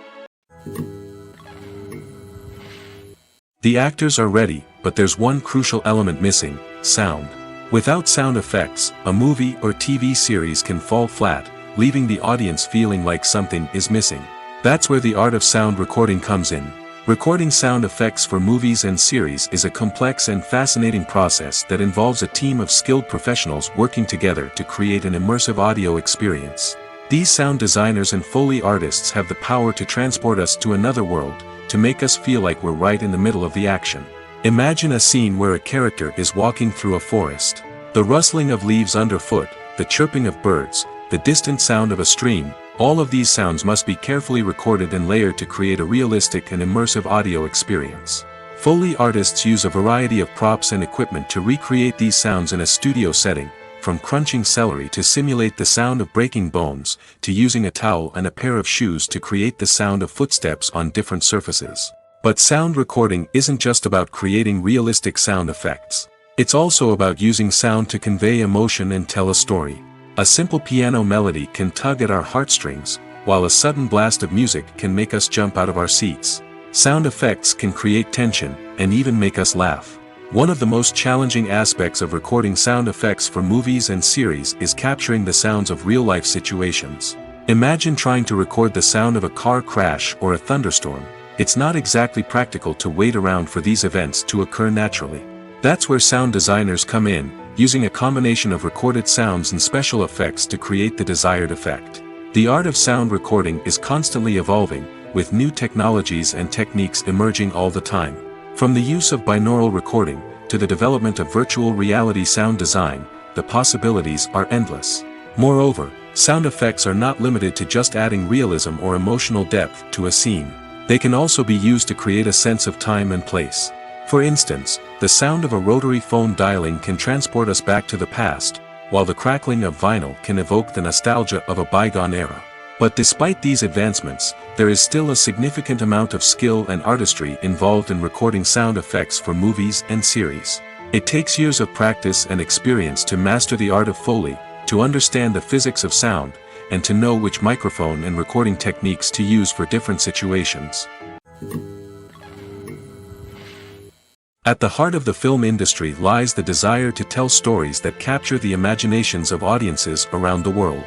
The actors are ready, but there's one crucial element missing: sound. Without sound effects, a movie or TV series can fall flat, leaving the audience feeling like something is missing. That's where the art of sound recording comes in. Recording sound effects for movies and series is a complex and fascinating process that involves a team of skilled professionals working together to create an immersive audio experience. These sound designers and Foley artists have the power to transport us to another world, to make us feel like we're right in the middle of the action. Imagine a scene where a character is walking through a forest. The rustling of leaves underfoot, the chirping of birds, the distant sound of a stream, all of these sounds must be carefully recorded and layered to create a realistic and immersive audio experience. Foley artists use a variety of props and equipment to recreate these sounds in a studio setting, from crunching celery to simulate the sound of breaking bones, to using a towel and a pair of shoes to create the sound of footsteps on different surfaces. But sound recording isn't just about creating realistic sound effects. It's also about using sound to convey emotion and tell a story. A simple piano melody can tug at our heartstrings, while a sudden blast of music can make us jump out of our seats. Sound effects can create tension, and even make us laugh. One of the most challenging aspects of recording sound effects for movies and series is capturing the sounds of real-life situations. Imagine trying to record the sound of a car crash or a thunderstorm. It's not exactly practical to wait around for these events to occur naturally. That's where sound designers come in, using a combination of recorded sounds and special effects to create the desired effect. The art of sound recording is constantly evolving, with new technologies and techniques emerging all the time. From the use of binaural recording, to the development of virtual reality sound design, the possibilities are endless. Moreover, sound effects are not limited to just adding realism or emotional depth to a scene. They can also be used to create a sense of time and place. For instance, the sound of a rotary phone dialing can transport us back to the past, while the crackling of vinyl can evoke the nostalgia of a bygone era. But despite these advancements, there is still a significant amount of skill and artistry involved in recording sound effects for movies and series. It takes years of practice and experience to master the art of Foley, to understand the physics of sound, and to know which microphone and recording techniques to use for different situations. At the heart of the film industry lies the desire to tell stories that capture the imaginations of audiences around the world.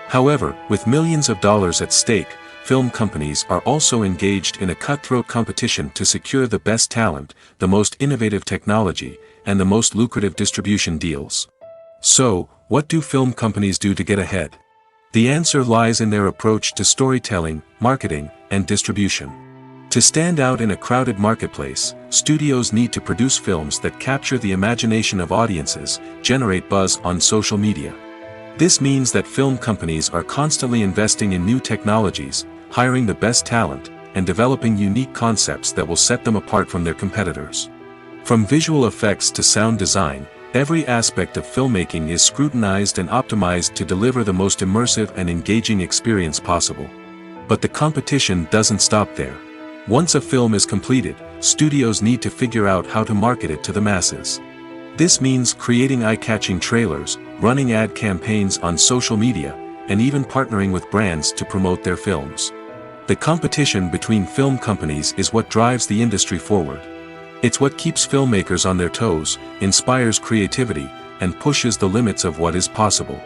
However, with millions of dollars at stake, film companies are also engaged in a cutthroat competition to secure the best talent, the most innovative technology, and the most lucrative distribution deals. So, what do film companies do to get ahead? The answer lies in their approach to storytelling, marketing, and distribution. To stand out in a crowded marketplace, studios need to produce films that capture the imagination of audiences, generate buzz on social media. This means that film companies are constantly investing in new technologies, hiring the best talent, and developing unique concepts that will set them apart from their competitors. From visual effects to sound design, every aspect of filmmaking is scrutinized and optimized to deliver the most immersive and engaging experience possible. But the competition doesn't stop there. Once a film is completed, studios need to figure out how to market it to the masses. This means creating eye-catching trailers, running ad campaigns on social media, and even partnering with brands to promote their films. The competition between film companies is what drives the industry forward. It's what keeps filmmakers on their toes, inspires creativity, and pushes the limits of what is possible.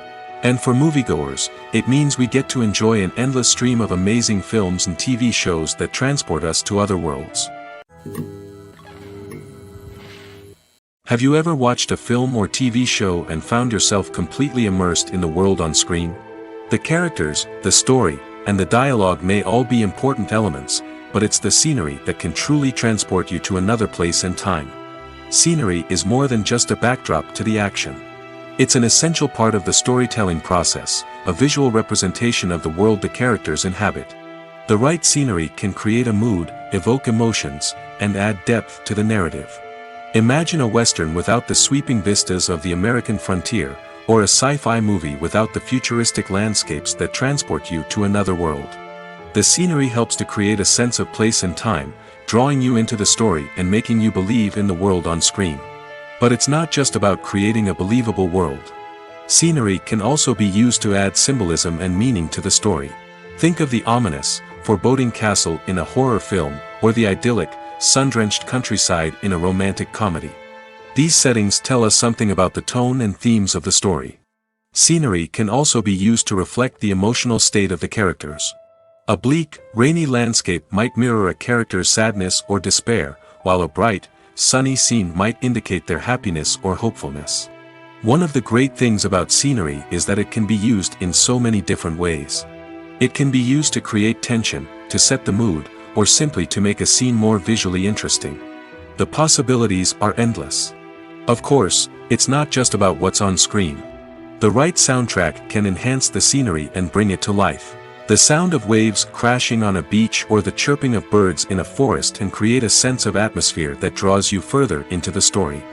And for moviegoers, it means we get to enjoy an endless stream of amazing films and TV shows that transport us to other worlds. Have you ever watched a film or TV show and found yourself completely immersed in the world on screen? The characters, the story, and the dialogue may all be important elements, but it's the scenery that can truly transport you to another place and time. Scenery is more than just a backdrop to the action. It's an essential part of the storytelling process, a visual representation of the world the characters inhabit. The right scenery can create a mood, evoke emotions, and add depth to the narrative. Imagine a Western without the sweeping vistas of the American frontier, or a sci-fi movie without the futuristic landscapes that transport you to another world. The scenery helps to create a sense of place and time, drawing you into the story and making you believe in the world on screen. But it's not just about creating a believable world. Scenery can also be used to add symbolism and meaning to the story. Think of the ominous, foreboding castle in a horror film, or the idyllic, sun-drenched countryside in a romantic comedy. These settings tell us something about the tone and themes of the story. Scenery can also be used to reflect the emotional state of the characters. A bleak, rainy landscape might mirror a character's sadness or despair, while a bright, sunny scene might indicate their happiness or hopefulness. One of the great things about scenery is that it can be used in so many different ways. It can be used to create tension, to set the mood, or simply to make a scene more visually interesting. The possibilities are endless. Of course, it's not just about what's on screen. The right soundtrack can enhance the scenery and bring it to life. The sound of waves crashing on a beach or the chirping of birds in a forest can create a sense of atmosphere that draws you further into the story.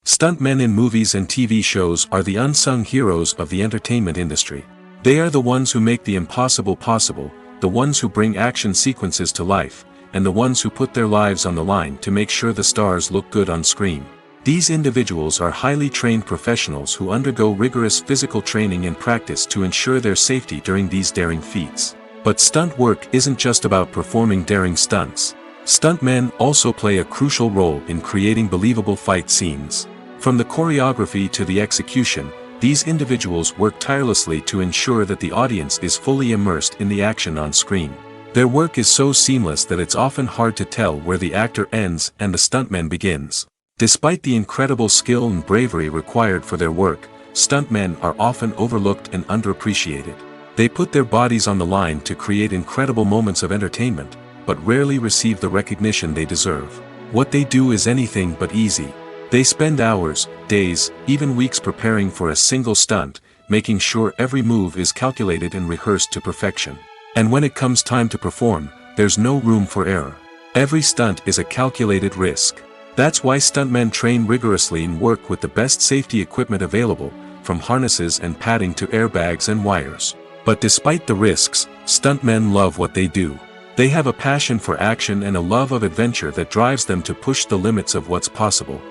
Stuntmen in movies and TV shows are the unsung heroes of the entertainment industry. They are the ones who make the impossible possible, the ones who bring action sequences to life, and the ones who put their lives on the line to make sure the stars look good on screen. These individuals are highly trained professionals who undergo rigorous physical training and practice to ensure their safety during these daring feats. But stunt work isn't just about performing daring stunts. Stuntmen also play a crucial role in creating believable fight scenes. From the choreography to the execution, these individuals work tirelessly to ensure that the audience is fully immersed in the action on screen. Their work is so seamless that it's often hard to tell where the actor ends and the stuntman begins. Despite the incredible skill and bravery required for their work, stuntmen are often overlooked and underappreciated. They put their bodies on the line to create incredible moments of entertainment, but rarely receive the recognition they deserve. What they do is anything but easy. They spend hours, days, even weeks preparing for a single stunt, making sure every move is calculated and rehearsed to perfection. And when it comes time to perform, there's no room for error. Every stunt is a calculated risk. That's why stuntmen train rigorously and work with the best safety equipment available, from harnesses and padding to airbags and wires. But despite the risks, stuntmen love what they do. They have a passion for action and a love of adventure that drives them to push the limits of what's possible.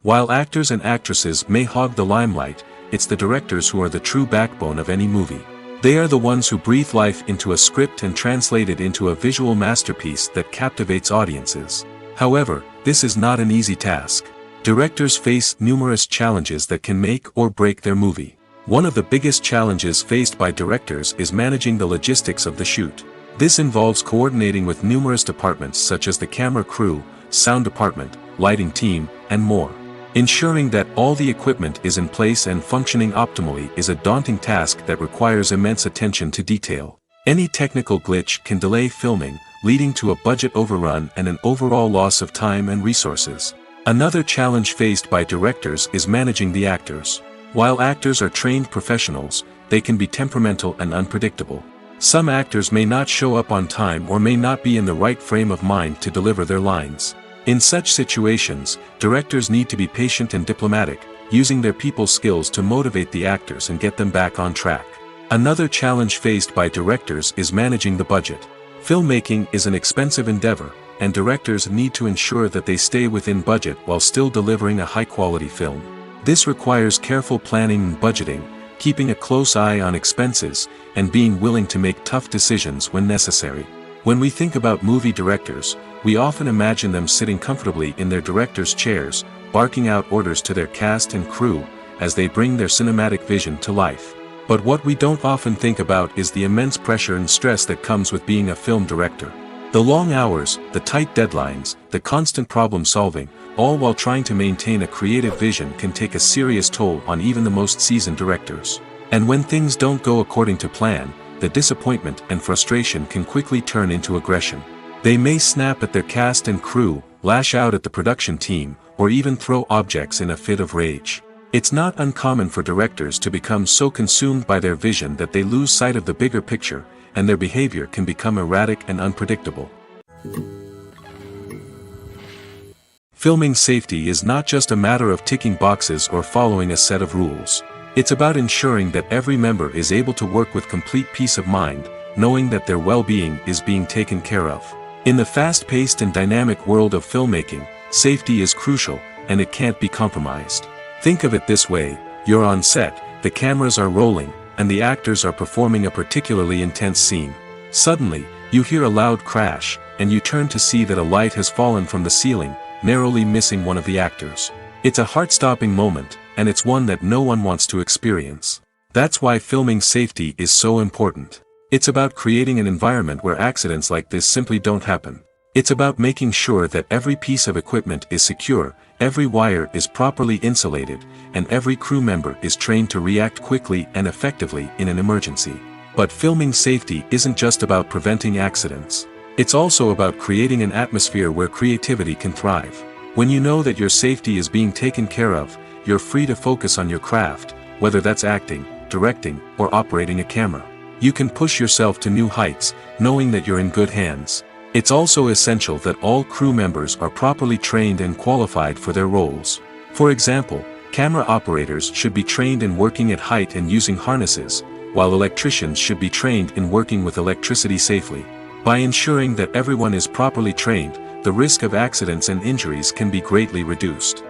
While actors and actresses may hog the limelight, it's the directors who are the true backbone of any movie. They are the ones who breathe life into a script and translate it into a visual masterpiece that captivates audiences. However, this is not an easy task. Directors face numerous challenges that can make or break their movie. One of the biggest challenges faced by directors is managing the logistics of the shoot. This involves coordinating with numerous departments such as the camera crew, sound department, lighting team, and more. Ensuring that all the equipment is in place and functioning optimally is a daunting task that requires immense attention to detail. Any technical glitch can delay filming, leading to a budget overrun and an overall loss of time and resources. Another challenge faced by directors is managing the actors. While actors are trained professionals, they can be temperamental and unpredictable. Some actors may not show up on time or may not be in the right frame of mind to deliver their lines. In such situations, directors need to be patient and diplomatic, using their people skills to motivate the actors and get them back on track. Another challenge faced by directors is managing the budget. Filmmaking is an expensive endeavor, and directors need to ensure that they stay within budget while still delivering a high-quality film. This requires careful planning and budgeting, keeping a close eye on expenses, and being willing to make tough decisions when necessary. When we think about movie directors, we often imagine them sitting comfortably in their director's chairs, barking out orders to their cast and crew, as they bring their cinematic vision to life. But what we don't often think about is the immense pressure and stress that comes with being a film director. The long hours, the tight deadlines, the constant problem solving, all while trying to maintain a creative vision can take a serious toll on even the most seasoned directors. And when things don't go according to plan, the disappointment and frustration can quickly turn into aggression. They may snap at their cast and crew, lash out at the production team, or even throw objects in a fit of rage. It's not uncommon for directors to become so consumed by their vision that they lose sight of the bigger picture, and their behavior can become erratic and unpredictable. Filming safety is not just a matter of ticking boxes or following a set of rules. It's about ensuring that every member is able to work with complete peace of mind, knowing that their well-being is being taken care of. In the fast-paced and dynamic world of filmmaking, safety is crucial, and it can't be compromised. Think of it this way: you're on set, the cameras are rolling, and the actors are performing a particularly intense scene. Suddenly, you hear a loud crash, and you turn to see that a light has fallen from the ceiling, narrowly missing one of the actors. It's a heart-stopping moment, and it's one that no one wants to experience. That's why filming safety is so important. It's about creating an environment where accidents like this simply don't happen. It's about making sure that every piece of equipment is secure, every wire is properly insulated, and every crew member is trained to react quickly and effectively in an emergency. But filming safety isn't just about preventing accidents. It's also about creating an atmosphere where creativity can thrive. When you know that your safety is being taken care of, you're free to focus on your craft, whether that's acting, directing, or operating a camera. You can push yourself to new heights, knowing that you're in good hands. It's also essential that all crew members are properly trained and qualified for their roles. For example, camera operators should be trained in working at height and using harnesses, while electricians should be trained in working with electricity safely. By ensuring that everyone is properly trained, the risk of accidents and injuries can be greatly reduced.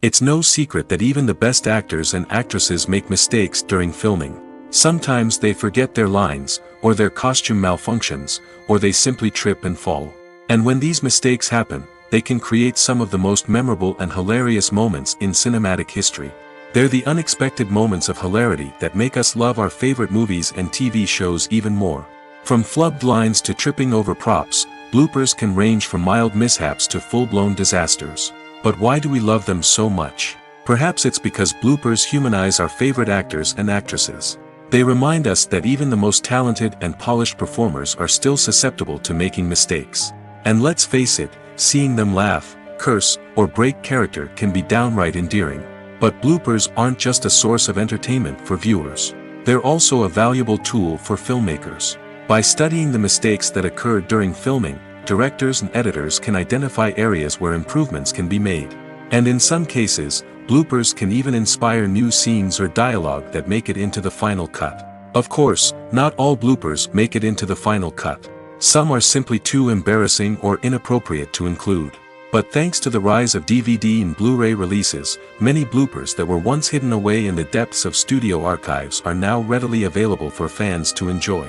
It's no secret that even the best actors and actresses make mistakes during filming. Sometimes they forget their lines, or their costume malfunctions, or they simply trip and fall. And when these mistakes happen, they can create some of the most memorable and hilarious moments in cinematic history. They're the unexpected moments of hilarity that make us love our favorite movies and TV shows even more. From flubbed lines to tripping over props, bloopers can range from mild mishaps to full-blown disasters. But why do we love them so much? Perhaps it's because bloopers humanize our favorite actors and actresses. They remind us that even the most talented and polished performers are still susceptible to making mistakes. And let's face it, seeing them laugh, curse, or break character can be downright endearing. But bloopers aren't just a source of entertainment for viewers. They're also a valuable tool for filmmakers. By studying the mistakes that occur during filming, directors and editors can identify areas where improvements can be made. And in some cases, bloopers can even inspire new scenes or dialogue that make it into the final cut. Of course, not all bloopers make it into the final cut. Some are simply too embarrassing or inappropriate to include. But thanks to the rise of DVD and Blu-ray releases, many bloopers that were once hidden away in the depths of studio archives are now readily available for fans to enjoy.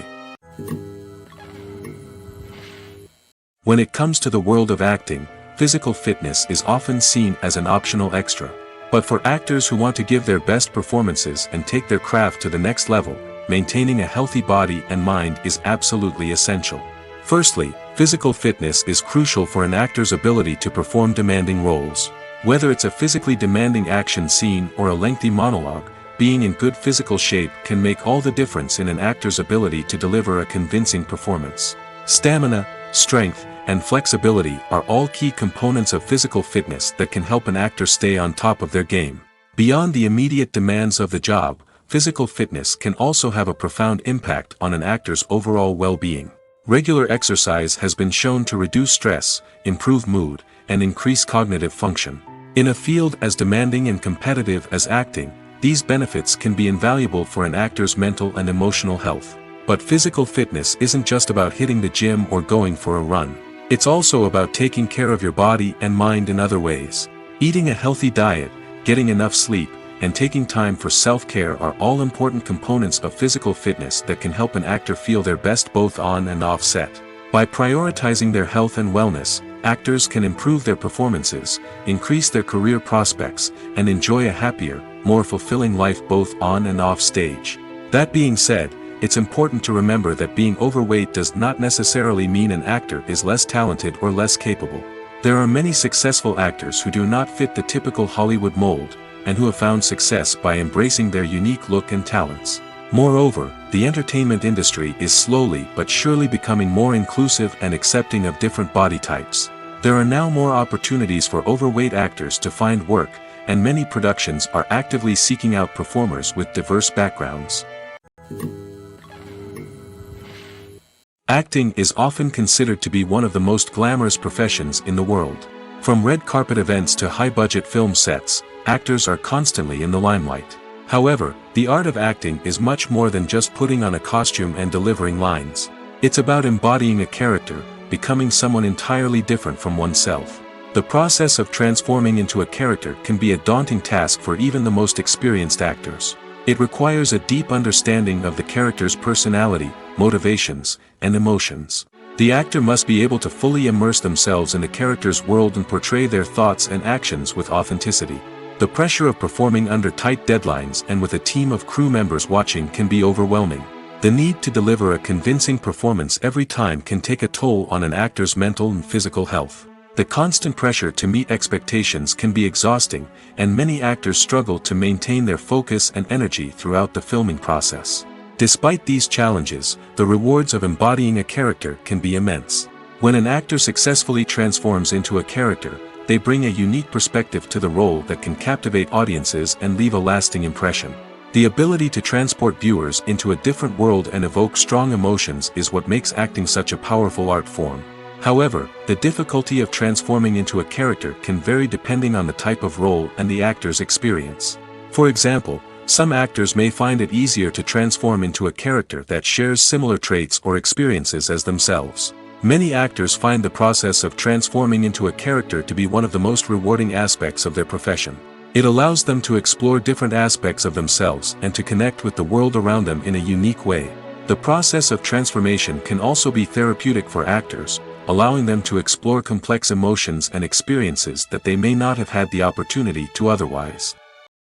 When it comes to the world of acting, physical fitness is often seen as an optional extra. But for actors who want to give their best performances and take their craft to the next level, maintaining a healthy body and mind is absolutely essential. Firstly, physical fitness is crucial for an actor's ability to perform demanding roles. Whether it's a physically demanding action scene or a lengthy monologue, being in good physical shape can make all the difference in an actor's ability to deliver a convincing performance. Stamina, strength, and flexibility are all key components of physical fitness that can help an actor stay on top of their game. Beyond the immediate demands of the job, physical fitness can also have a profound impact on an actor's overall well-being. Regular exercise has been shown to reduce stress, improve mood, and increase cognitive function. In a field as demanding and competitive as acting, these benefits can be invaluable for an actor's mental and emotional health. But physical fitness isn't just about hitting the gym or going for a run. It's also about taking care of your body and mind in other ways. Eating a healthy diet, getting enough sleep, and taking time for self-care are all important components of physical fitness that can help an actor feel their best both on and off set. By prioritizing their health and wellness, actors can improve their performances, increase their career prospects, and enjoy a happier, more fulfilling life both on and off stage. That being said, it's important to remember that being overweight does not necessarily mean an actor is less talented or less capable. There are many successful actors who do not fit the typical Hollywood mold, and who have found success by embracing their unique look and talents. Moreover, the entertainment industry is slowly but surely becoming more inclusive and accepting of different body types. There are now more opportunities for overweight actors to find work, and many productions are actively seeking out performers with diverse backgrounds. Acting is often considered to be one of the most glamorous professions in the world. From red carpet events to high-budget film sets, actors are constantly in the limelight. However, the art of acting is much more than just putting on a costume and delivering lines. It's about embodying a character, becoming someone entirely different from oneself. The process of transforming into a character can be a daunting task for even the most experienced actors. It requires a deep understanding of the character's personality, motivations, and emotions. The actor must be able to fully immerse themselves in the character's world and portray their thoughts and actions with authenticity. The pressure of performing under tight deadlines and with a team of crew members watching can be overwhelming. The need to deliver a convincing performance every time can take a toll on an actor's mental and physical health. The constant pressure to meet expectations can be exhausting, and many actors struggle to maintain their focus and energy throughout the filming process. Despite these challenges, the rewards of embodying a character can be immense. When an actor successfully transforms into a character, they bring a unique perspective to the role that can captivate audiences and leave a lasting impression. The ability to transport viewers into a different world and evoke strong emotions is what makes acting such a powerful art form. However, the difficulty of transforming into a character can vary depending on the type of role and the actor's experience. For example, some actors may find it easier to transform into a character that shares similar traits or experiences as themselves. Many actors find the process of transforming into a character to be one of the most rewarding aspects of their profession. It allows them to explore different aspects of themselves and to connect with the world around them in a unique way. The process of transformation can also be therapeutic for actors, allowing them to explore complex emotions and experiences that they may not have had the opportunity to otherwise.